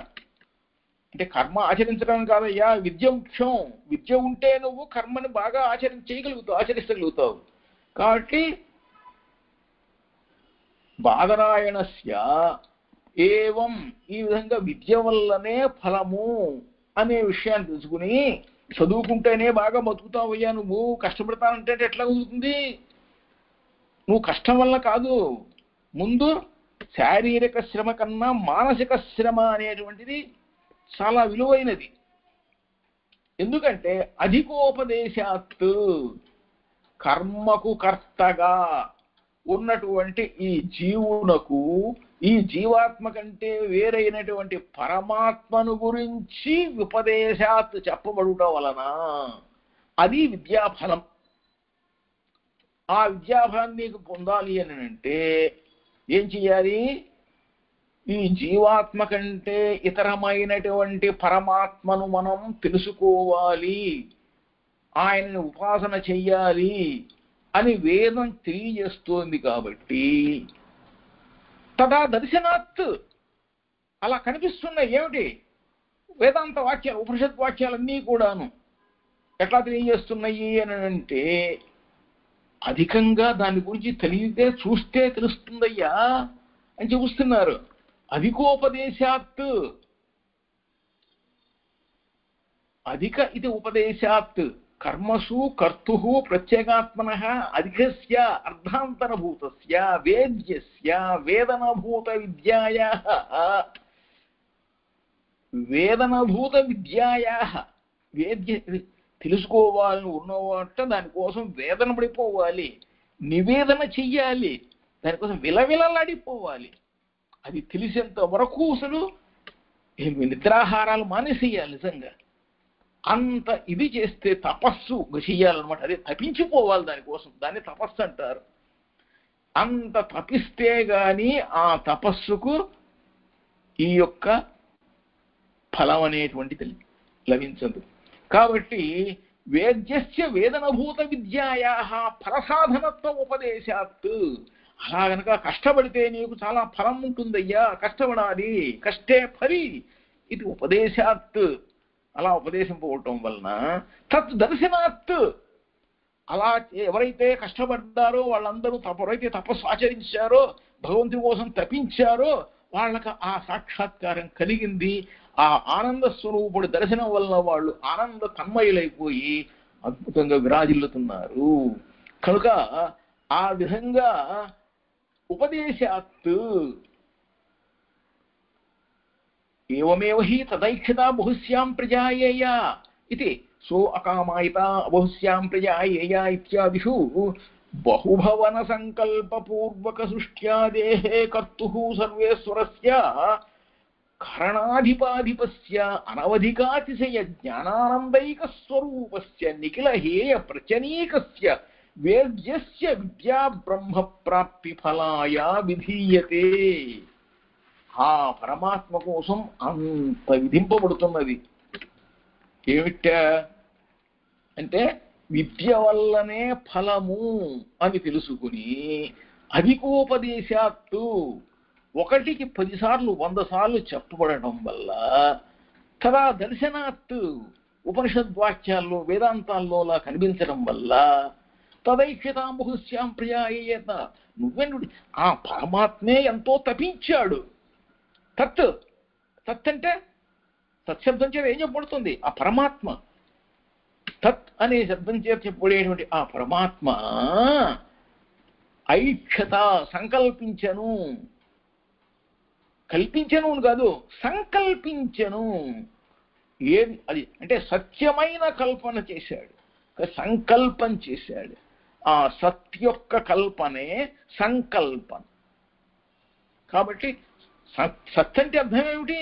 అంటే కర్మ ఆచరించడం కాదయ్యా, విద్య ముఖ్యం. విద్య ఉంటే నువ్వు కర్మని బాగా ఆచరించగలుగుతావు. కాబట్టి బాదరాయణస్య ఏవం, ఈ విధంగా విద్య వల్లనే ఫలము అనే విషయాన్ని తెలుసుకుని చదువుకుంటేనే బాగా బతుకుతావయ్యా, నువ్వు కష్టపడతానంటే ఎట్లా కుదురుతుంది? నువ్వు కష్టం వల్ల కాదు, ముందు శారీరక శ్రమ కన్నా మానసిక శ్రమ అనేటువంటిది చాలా విలువైనది. ఎందుకంటే అధికోపదేశాత్, కర్మకు కర్తగా ఉన్నటువంటి ఈ జీవునకు, ఈ జీవాత్మ కంటే వేరైనటువంటి పరమాత్మను గురించి ఉపదేశాత్ చెప్పబడుట వలన అది విద్యాఫలం. ఆ విద్యాఫలం నీకు పొందాలి అని అంటే ఏం చెయ్యాలి? ఈ జీవాత్మ కంటే ఇతరమైనటువంటి పరమాత్మను మనం తెలుసుకోవాలి, ఆయనని ఉపాసన చెయ్యాలి అని వేదం తెలియజేస్తోంది. కాబట్టి తదా దర్శనాత్, అలా కనిపిస్తున్నాయి. ఏమిటి? వేదాంత వాక్యాలు, ఉపనిషత్ వాక్యాలన్నీ కూడాను ఎట్లా తెలియజేస్తున్నాయి అని అంటే, అధికంగా దాని గురించి తెలియదే చూస్తే తెలుస్తుందయ్యా అని చెబుతున్నారు. అధికోపదేశాత్, అధిక ఇది ఉపదేశాత్ కర్మసు కర్తు ప్రత్యేగాత్మనః అధికస్య అర్ధాంతరభూతస్య వేద్యస్య వేదనభూత విద్యాయాః, వేదనభూత విద్యాయాః, వేద్య తెలుసుకోవాలని ఉన్నవాట దానికోసం వేదన పడిపోవాలి, నివేదన చెయ్యాలి, దానికోసం విలవిలలాడిపోవాలి. అది తెలిసేంత వరకు అసలు నిద్రాహారాలు మానేసేయాలి. నిజంగా అంత ఇది చేస్తే తపస్సు చెయ్యాలన్నమాట. అదే తపించిపోవాలి దానికోసం, దాన్ని తపస్సు అంటారు. అంత తపిస్తే గాని ఆ తపస్సుకు ఈ యొక్క ఫలం అనేటువంటిది లభించదు. కాబట్టి వేద్యస్య వేదనభూత విద్యాయాః ఫలసాధనత్వ ఉపదేశాత్, అలా గనక కష్టపడితే నీకు చాలా ఫలం ఉంటుందయ్యా, కష్టపడాలి, కష్టే ఫలి ఇది ఉపదేశాత్, అలా ఉపదేశింపవటం వలన తత్ దర్శనాత్, అలా ఎవరైతే కష్టపడ్డారో వాళ్ళందరూ ఎవరైతే తపస్సు ఆచరించారో, భగవంతుని కోసం తపించారో వాళ్ళకి ఆ సాక్షాత్కారం కలిగింది. ఆ ఆనంద స్వరూపుడి దర్శనం వలన వాళ్ళు ఆనంద తన్మయులైపోయి అద్భుతంగా విరాజిల్లుతున్నారు. కనుక ఆ విధంగా ఉపదేశాత్ ఏవమేవ హి తదైక్షతా బహుశ్యాం ప్రజాయేయ ఇది సో అకామాయిత బహుశ్యాం ప్రజాయేయ ఇత్యాదిషు బహుభవన సంకల్ప పూర్వక సృష్ట్యా దేహే కర్తుః సర్వేశ్వరస్య కరణాధిపాధిపస్య అనవధికాతిశయ జ్ఞానానందైక స్వరూపస్య నిఖిల హేయ ప్రచనీకస్య వేద్యస్య విద్యా బ్రహ్మ ప్రాప్తి ఫలాయ విధీయతే. ఆ పరమాత్మ కోసం అంత విధింపబడుతున్నది. ఏమిటా అంటే విద్య వల్లనే ఫలము అని తెలుసుకుని అధికోపదేశాత్తు 1కి 10 సార్లు 100 సార్లు చెప్పబడటం వల్ల తదా దర్శనాత్తు ఉపనిషద్వాక్యాల్లో వేదాంతాల్లోలా కనిపించడం వల్ల తదైక్యతాం బహుశ్యాం ప్రియాయేత నువ్వెండు ఆ పరమాత్మే ఎంతో తపించాడు. తత్ తత్ అంటే తత్శబ్దం చేత ఏం చెప్పబడుతుంది? ఆ పరమాత్మ. తత్ అనే శబ్దం చేత చెప్పబడేటువంటి ఆ పరమాత్మ ఐక్షత సంకల్పించను, కల్పించను కాదు సంకల్పించను. ఏది అది అంటే సత్యమైన కల్పన చేశాడు, సంకల్పం చేశాడు. ఆ సత్ యొక్క కల్పనే సంకల్పన. కాబట్టి సత్ అంటే అర్థం ఏమిటి?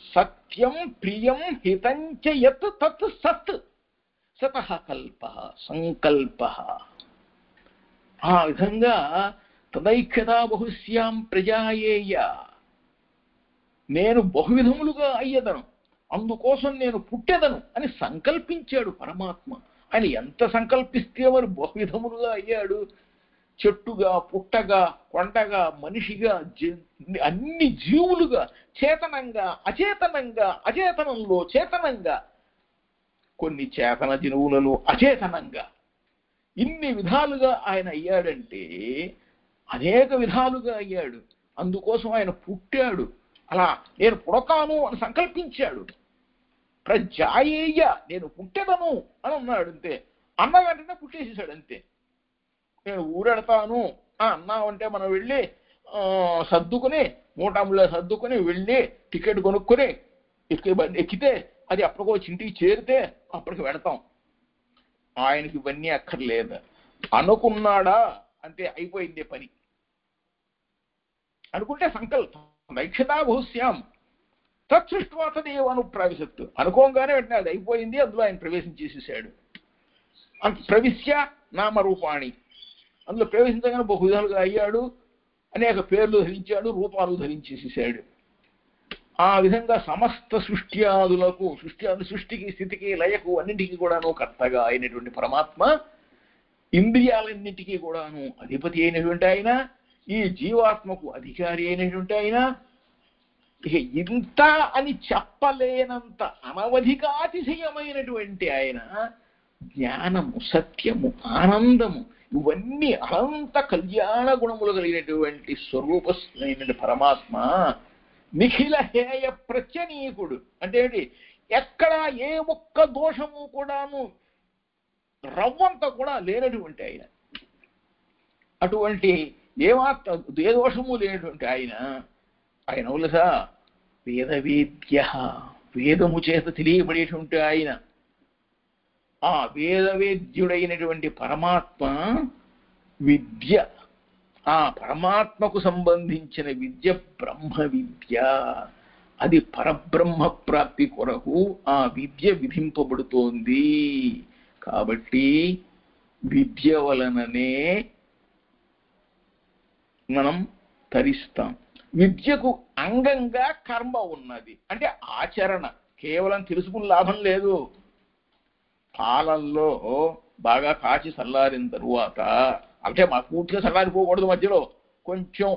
సత్యం ప్రియం హితంచ యత్ తత్ సత్ సతః కల్ప సంకల్ప. ఆ విధంగా తదైక్యతా బహుశ్యాం ప్రజాయేయ, నేను బహువిధములుగా అయ్యదను, అందుకోసం నేను పుట్టెదను అని సంకల్పించాడు పరమాత్మ. ఆయన ఎంత సంకల్పిస్తే మరి బహువిధములుగా అయ్యాడు. చెట్టుగా, పుట్టగా, కొండగా, మనిషిగా, అన్ని జీవులుగా, చేతనంగా, అచేతనంగా, అచేతనంలో చేతనంగా, కొన్ని చేతన జనువులలో అచేతనంగా, ఇన్ని విధాలుగా ఆయన అయ్యాడంటే అనేక విధాలుగా అయ్యాడు. అందుకోసం ఆయన పుట్టాడు. అలా నేను పుడతాను అని సంకల్పించాడు. ప్రజాయేయ, నేను పుట్టెదను అని అన్నాడు. అంతే, అన్న వెంటనే పుట్టేసేసాడు. అంతే. నేను ఊరెడతాను అన్నామంటే మనం వెళ్ళి సర్దుకుని మూటాములో సర్దుకుని వెళ్ళి టికెట్ కొనుక్కొని ఎక్కితే అది అప్పటికో ఇంటికి చేరితే అప్పటికి వెడతాం. ఆయనకి ఇవన్నీ అక్కర్లేదు. అనుకున్నాడా అంతే, అయిపోయిందే పని. అనుకుంటే సంకల్పం నైక్షతా బహుశ్యాం తత్సృష్ట్వా తదేవ అనుప్రవిశత్తు. అనుకోగానే వెంటనే అది అయిపోయింది, అందులో ఆయన ప్రవేశించేసేసాడు. ప్రవిశ్య నామరూపాణి, అందులో ప్రవేశించగానే బహువిధాలుగా అయ్యాడు, అనేక పేర్లు ధరించాడు, రూపాలు ధరించేసేసాడు. ఆ విధంగా సమస్త సృష్ట్యాదులకు, సృష్టికి, స్థితికి, లయకు అన్నింటికీ కూడాను కర్తగా అయినటువంటి పరమాత్మ, ఇంద్రియాలన్నింటికీ కూడాను అధిపతి అయినటువంటి ఆయన, ఈ జీవాత్మకు అధికారి అయినటువంటి ఆయన, ఇక ఇంత అని చెప్పలేనంత అనవధికాతిశయమైనటువంటి ఆయన, జ్ఞానము, సత్యము, ఆనందము, ఇవన్నీ అనంత కళ్యాణ గుణములు కలిగినటువంటి స్వరూపమైనటువంటి పరమాత్మ నిఖిల హేయ ప్రత్యనీకుడు. అంటే ఏంటి? ఎక్కడ ఏ ఒక్క దోషము కూడాను రవ్వంత కూడా లేనటువంటి ఆయన, అటువంటి ఏ దోషము లేనటువంటి ఆయన ఉలసా వేదవేద్య, వేదము చేత తెలియబడేటువంటి ఆయన, ఆ వేదవేద్యుడైనటువంటి పరమాత్మ విద్య, ఆ పరమాత్మకు సంబంధించిన విద్య బ్రహ్మ విద్య. అది పరబ్రహ్మ ప్రాప్తి కొరకు ఆ విద్య విధింపబడుతోంది. కాబట్టి విద్య వలననే మనం తరిస్తాం. విద్యకు అంగంగా కర్మ ఉన్నది. అంటే ఆచరణ. కేవలం తెలుసుకుని లాభం లేదు. పాలల్లో బాగా కాచి చల్లారిన తరువాత, అంటే మా పూర్తిగా చల్లారిపోకూడదు, మధ్యలో కొంచెం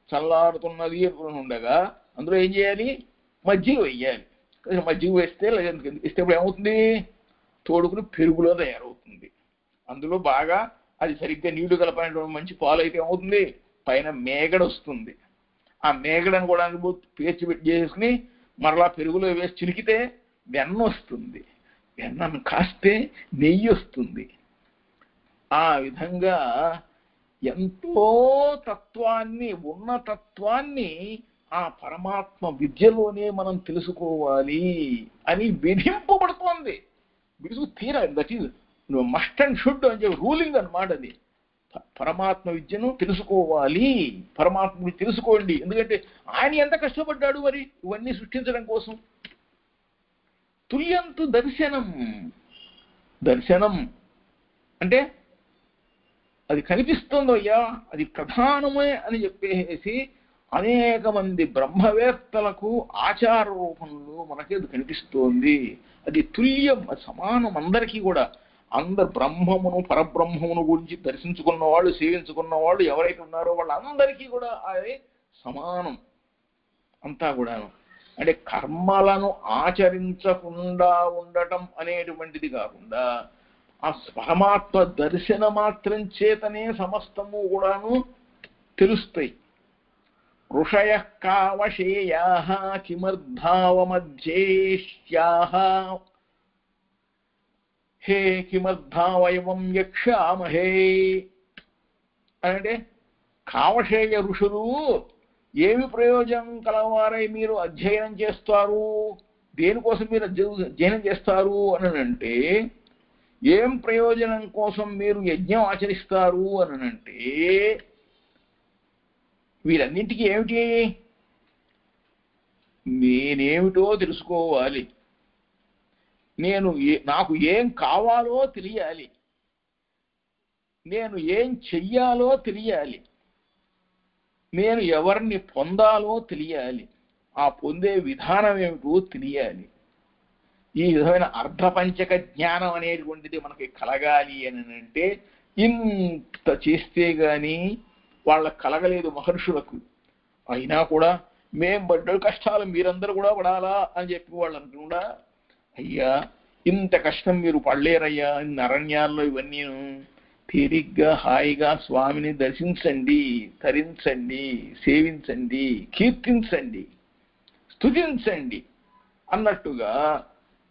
చల్లారుతున్నది ఉండగా అందులో ఏం చేయాలి? మజ్జిగ వేయాలి. మజ్జిగ వేస్తే ఇస్తే ఇప్పుడు ఏమవుతుంది? తోడుకుని పెరుగులో తయారవుతుంది. అందులో బాగా అది సరిగ్గా నీళ్లు కలపనటువంటి మంచి పాలు అయితే ఏమవుతుంది? పైన మేగడ వస్తుంది. ఆ మేగడను కూడా పేర్చి పెట్టి చేసుకుని మరలా పెరుగులో వేసి చిలికితే వెన్న వస్తుంది. వెన్నను కాస్తే నెయ్యి వస్తుంది. ఆ విధంగా ఎంతో తత్వాన్ని, ఉన్న తత్వాన్ని ఆ పరమాత్మ విద్యలోనే మనం తెలుసుకోవాలి అని విధింపబడుతోంది. బిడుగు తీరాలి. That is must and should అని చెప్పి రూలింగ్ అన్నమాట. అది పరమాత్మ విద్యను తెలుసుకోవాలి, పరమాత్మని తెలుసుకోండి. ఎందుకంటే ఆయన ఎంత కష్టపడ్డాడు మరి ఇవన్నీ సృష్టించడం కోసం. తుల్యంతు దర్శనం. దర్శనం అంటే అది కనిపిస్తుందో అయ్యా, అది ప్రధానమే అని చెప్పేసి అనేక మంది బ్రహ్మవేత్తలకు ఆచార రూపంలో మనకి అది కనిపిస్తోంది. అది తుల్యం, సమానం అందరికీ కూడా. అందరు బ్రహ్మమును పరబ్రహ్మమును గురించి దర్శించుకున్న వాళ్ళు, సేవించుకున్న వాళ్ళు ఎవరైతే ఉన్నారో వాళ్ళందరికీ కూడా అది సమానం అంతా కూడాను. అంటే కర్మలను ఆచరించకుండా ఉండటం అనేటువంటిది కాకుండా ఆ పరమాత్మ దర్శన మాత్రం చేతనే సమస్తము కూడాను తెలుస్తాయి. ఋషయః కావశేయాః కిమర్థావమధ్యేష్యాః హే కిమర్థావయవం యక్షామహే అంటే కావశేయ ఋషులు ఏమి ప్రయోజనం కలవారై మీరు అధ్యయనం చేస్తారు, దేనికోసం మీరు అధ్యయనం చేస్తారు అని అంటే, ఏం ప్రయోజనం కోసం మీరు యజ్ఞం ఆచరిస్తారు అని అంటే, వీరన్నింటికి ఏమిటి, నేనేమిటో తెలుసుకోవాలి, నాకు ఏం కావాలో తెలియాలి, నేను ఏం చెయ్యాలో తెలియాలి, నేను ఎవరిని పొందాలో తెలియాలి, ఆ పొందే విధానం ఏమిటో తెలియాలి. ఈ విధమైన అర్ధపంచక జ్ఞానం అనేటువంటిది మనకి కలగాలి అని అంటే ఇంత చేస్తే గాని వాళ్ళకు కలగలేదు మహర్షులకు. అయినా కూడా మేం పడ్డ కష్టాలు మీరందరూ కూడా పడాలా అని చెప్పి వాళ్ళు అనుకుండా, అయ్యా ఇంత కష్టం మీరు పడలేరయ్యా, ఇన్ని అరణ్యాల్లో ఇవన్నీ తీరిగ్గా హాయిగా స్వామిని దర్శించండి, తరించండి, సేవించండి, కీర్తించండి, స్తుతించండి అన్నట్టుగా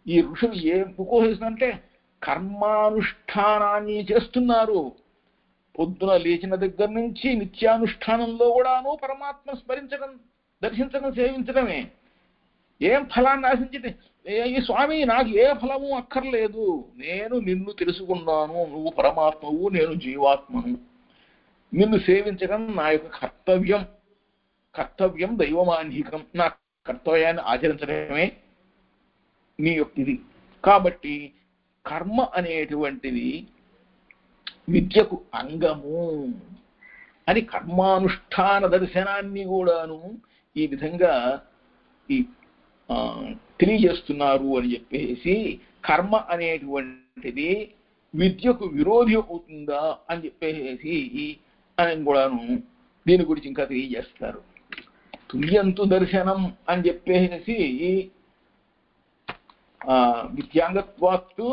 ఈ ఋషులు ఏం ఉపయోగిస్తుందంటే కర్మానుష్ఠానాన్ని చేస్తున్నారు. పొద్దున లేచిన దగ్గర నుంచి నిత్యానుష్ఠానంలో కూడాను పరమాత్మ స్మరించడం, దర్శించడం, సేవించడమే. ఏం ఫలాన్ని ఆశించింది, ఈ స్వామి నాకు ఏ ఫలము అక్కర్లేదు, నేను నిన్ను తెలుసుకున్నాను, నువ్వు పరమాత్మవు, నేను జీవాత్మను, నిన్ను సేవించడం నా యొక్క కర్తవ్యం, కర్తవ్యం దైవమాన్హికం, నా కర్తవ్యాన్ని ఆచరించడమే నీ యొక్క ఇది. కాబట్టి కర్మ అనేటువంటిది విద్యకు అంగము అని కర్మానుష్ఠాన దర్శనాన్ని కూడాను ఈ విధంగా ఈ తెలియజేస్తున్నారు అని చెప్పేసి, కర్మ అనేటువంటిది విద్యకు విరోధి అవుతుందా అని చెప్పేసి అని కూడాను దీని గురించి ఇంకా తెలియజేస్తారు. తుల్యంతు దర్శనం అని చెప్పేసి విద్యాంగత్వాత్తు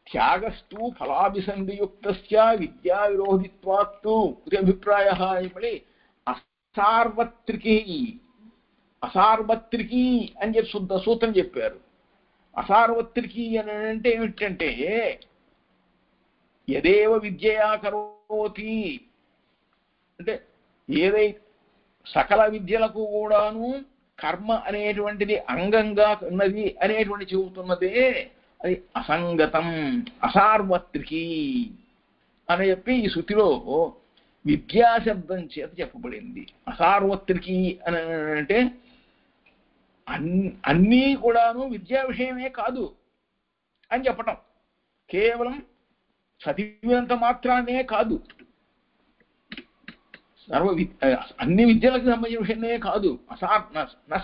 త్యాగస్తు ఫలాభిసంధియుక్తస్య విద్యా విరోధిత్వాత్తు అభిప్రాయః అని అసార్వత్రికీ అని చెప్పి శుద్ధ సూత్రం చెప్పారు. అసార్వత్రికీ అని అంటే ఏమిటంటే, యదేవ విద్యయా కరోతి అంటే ఏదైతే సకల విద్యలకు కూడాను కర్మ అనేటువంటిది అంగంగా ఉన్నది అనేటువంటి చెబుతున్నదే అది అసంగతం, అసార్వత్రికీ అని చెప్పి ఈ శృతిలో విద్యాశబ్దం చేత చెప్పబడింది. అసార్వత్రికీ అని అంటే అన్నీ కూడాను విద్యా విషయమే కాదు అని చెప్పటం, కేవలం చదివినంత మాత్రానే కాదు, అన్ని విద్యలకు సంబంధించిన విషయమే కాదు,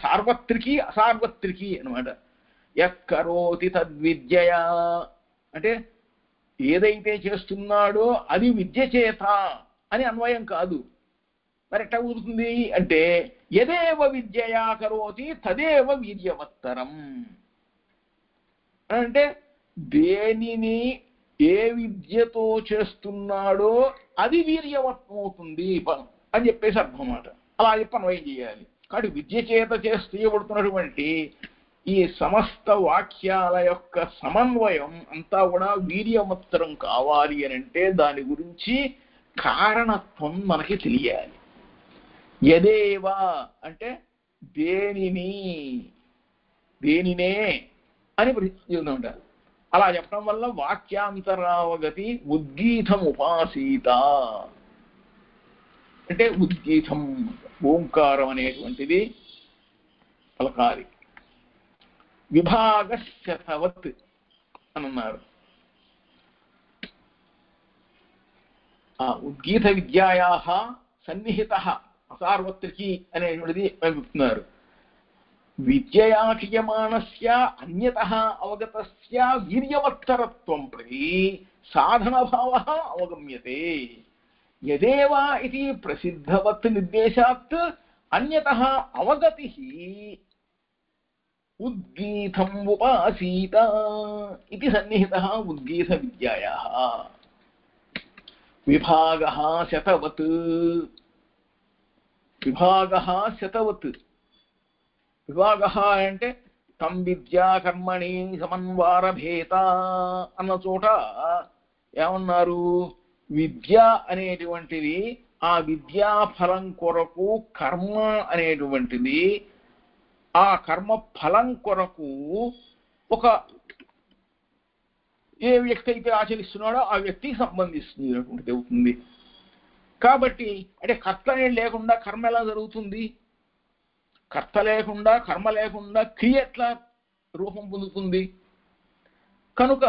సార్వత్రికీ అసార్వత్రికీ అనమాట. యక్కరోతి తద్విద్యయా అంటే ఏదైతే చేస్తున్నాడో అది విద్య చేత అని అన్వయం కాదు. మరి ఎట్లా కుదురుతుంది అంటే, యదేవ విద్యయా కరోతి తదేవ వీర్యవత్తరం అంటే దేనిని ఏ విద్యతో చేస్తున్నాడో అది వీర్యవత్తమవుతుంది అని చెప్పేసి అర్థం అన్నమాట. అలా చెప్పి అన్వయం చేయాలి. కాబట్టి విద్య చేత చేయబడుతున్నటువంటి ఈ సమస్త వాక్యాల యొక్క సమన్వయం అంతా కూడా వీర్యవత్తరం కావాలి అని అంటే దాని గురించి కారణత్వం మనకి తెలియాలి. యదేవా అంటే దేనినే అని చెప్తుంటారు. అలా చెప్పడం వల్ల వాక్యాంతరావగతి ఉద్గీతం ఉపాసీత అంటే ఉద్గీతం ఓంకారం అనేటువంటిది పలకాలి. విభాగశతవత్ అని అన్నారు. ఆ ఉద్గీత విద్యాయాః సన్నిహితః సార్వత్రికి అనేటువంటిది చెప్తున్నారు. విద్యయా క్రియమాణస్య అన్యతః అవగతస్య వీర్యవత్తరత్వం ప్రతి సాధనభావः అవగమ్యతే. యదేవా ఇది ప్రసిద్ధవత్ నిర్దేశాత్ అన్యతః అవగతిః ఉద్గీతం ఉపాసీత ఇది సన్నిహితః ఉద్గీత విద్యాయాః. విభాగः శతవత్. విభాగः శతవత్. విభాగः అంటే తం విద్యా కర్మణి సమన్వారభేత అన్న చోట ఏమన్నారు? విద్య అనేటువంటిది ఆ విద్యా ఫలం కొరకు, కర్మ అనేటువంటిది ఆ కర్మ ఫలం కొరకు ఒక ఏ వ్యక్తి అయితే ఆచరిస్తున్నాడో ఆ వ్యక్తికి సంబంధిస్తున్నటువంటిది అవుతుంది. కాబట్టి అంటే కర్త అనేది లేకుండా కర్మ ఎలా జరుగుతుంది? కర్త లేకుండా కర్మ లేకుండా క్రియ ఎట్లా రూపం పొందుతుంది? కనుక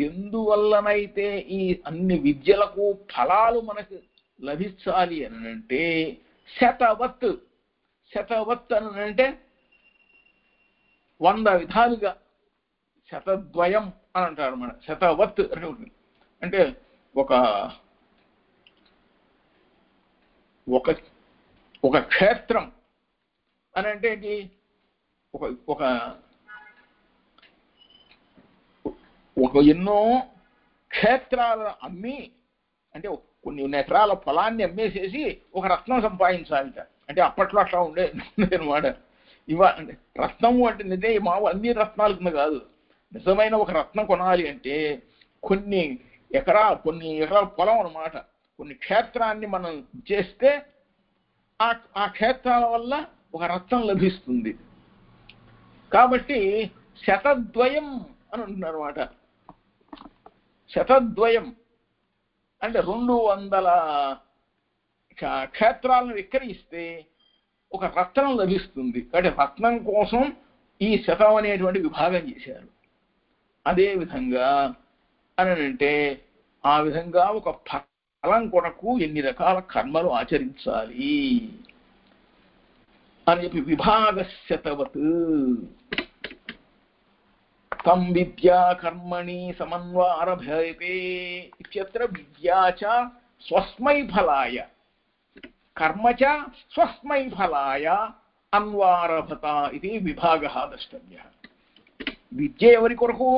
ఎందువల్లనైతే ఈ అన్ని విద్యలకు ఫలాలు మనకు లభించాలి అని అంటే శతవత్. శతవత్ అని అంటే 100 విధాలుగా, శతద్వయం అని అంటారు. మన శతవత్ అంటే ఒక ఒక క్షేత్రం అని అంటే ఏంటి? ఒక ఎన్నో క్షేత్రాలను అమ్మి, అంటే కొన్ని ఎకరాల పొలాన్ని అమ్మేసేసి ఒక రత్నం సంపాదించాలిట. అంటే అప్పట్లో అట్లా ఉండేదన్నమాట. అంటే రత్నము అంటే నిజే మావు అన్ని రత్నాల కింద కాదు. నిజమైన ఒక రత్నం కొనాలి అంటే కొన్ని ఎకరాల పొలం అన్నమాట. కొన్ని క్షేత్రాన్ని మనం చేస్తే ఆ క్షేత్రాల వల్ల ఒక రత్నం లభిస్తుంది. కాబట్టి శతద్వయం అని అంటున్నారు అన్నమాట. శతద్వయం అంటే 200 క్షేత్రాలను విక్రయిస్తే ఒక రత్నం లభిస్తుంది. కాబట్టి రత్నం కోసం ఈ శతం అనేటువంటి విభాగం చేశారు. అదేవిధంగా అని అంటే ఆ విధంగా ఒక ఫలం కొరకు ఎన్ని రకాల కర్మలు ఆచరించాలి అని చెప్పి విభాగశతవత్ తం విద్యా కర్మణి సమన్వారభయతే ఇత్యత్ర విద్యా చ స్వస్మై ఫలాయ కర్మ చ స్వస్మై ఫలాయ అన్వారభత ఇది విభాగः ద్రష్టవ్యः. విద్య ఎవరి కొరకు?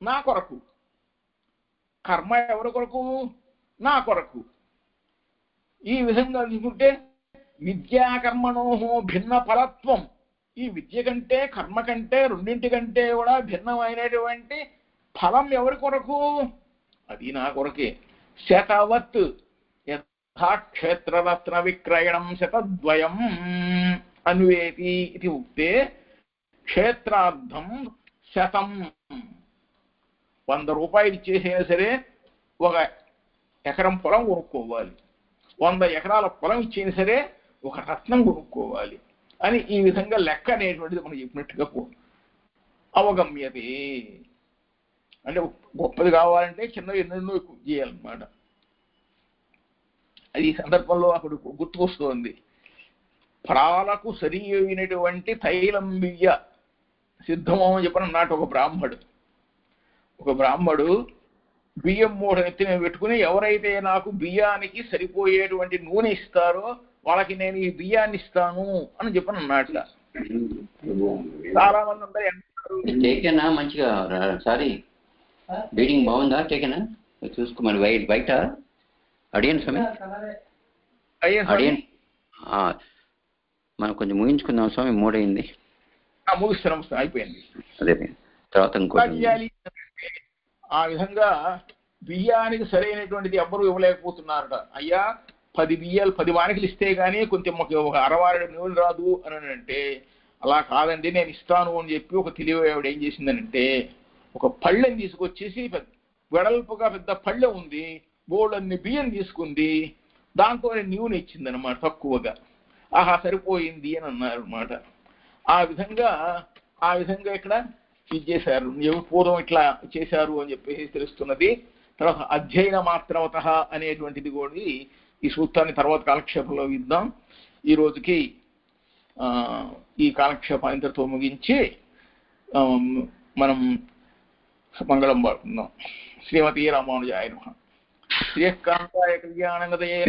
నా కొరకు. కర్మ ఎవరి కొరకు? నా కొరకు. ఈ విధంగా తీసుకుంటే విద్యా కర్మణోహో భిన్న ఫలత్వం. ఈ విద్య కంటే కర్మ కంటే రెండింటికంటే కూడా భిన్నమైనటువంటి ఫలం ఎవరి కొరకు? అది నా కొరకే. శతవత్ యథా క్షేత్రరత్న విక్రయణం శతద్వయం అన్వేతి ఇది ఉక్తే క్షేత్రార్థం శతం. 100 రూపాయలు ఇచ్చేసైనా సరే ఒక ఎకరం పొలం కొనుక్కోవాలి. 100 ఎకరాల పొలం ఇచ్చేనా సరే ఒక రత్నం కొనుక్కోవాలి అని ఈ విధంగా లెక్క అనేటువంటిది మనం చెప్పినట్టుగా అవగమ్యతే. అంటే గొప్పది కావాలంటే చిన్నవి ఎన్నెన్నో ఎక్కువ చేయాలన్నమాట. అది ఈ సందర్భంలో అప్పుడు గుర్తుకొస్తోంది. ఫలాలకు సరి అయినటువంటి తైలం బియ్య సిద్ధమని చెప్పిన నాటి ఒక బ్రాహ్మడు బియ్యం మూట ఎత్తిన పెట్టుకుని ఎవరైతే నాకు బియ్యానికి సరిపోయేటువంటి నూనె ఇస్తారో వాళ్ళకి నేను ఈ బియ్యాన్ని ఇస్తాను అని చెప్పిన అన్నట్ల. చాలా మంది టేకేనా మంచిగా సారీ బీడింగ్ బాగుందా? టేకేనా చూసుకోమని బయట అడిగాను స్వామి. మనం కొంచెం ముగించుకుందాం స్వామి. 3 అయింది. ముగిస్తున్నాం, అయిపోయింది. అదే తర్వాత ఆ విధంగా బియ్యానికి సరైనటువంటిది ఎవ్వరూ ఇవ్వలేకపోతున్నారట. అయ్యా 10 బియ్యాలు 10 వానికలు ఇస్తే గానీ కొంచెం ఒక అరవాడు నూనె రాదు అని అంటే, అలా కాదండి నేను ఇస్తాను అని చెప్పి ఒక తెలివివాడు ఏం చేసిందనంటే ఒక పళ్ళెని తీసుకొచ్చేసి వెడల్పుగా పెద్ద పళ్ళె ఉంది, బోళ్ళన్ని బియ్యం తీసుకుంది, దాంతో నూనె ఇచ్చిందనమాట తక్కువగా. ఆహా సరిపోయింది అని అన్నారు అనమాట. ఆ విధంగా ఇక్కడ ఇది చేశారు. పూర్వం ఇట్లా చేశారు అని చెప్పేసి తెలుస్తున్నది. తర్వాత అధ్యయన మాత్రవత అనేటువంటిది కూడా ఈ సూత్రాన్ని తర్వాత కాలక్షేపంలో ఇద్దాం. ఈ రోజుకి ఈ కాలక్షేపం ఇంతటితో ముగించి మనం మంగళం పాడుకుందాం. శ్రీమతి రామానుజాయ నమః. శ్రీకాంతాయ కళ్యాణగతయే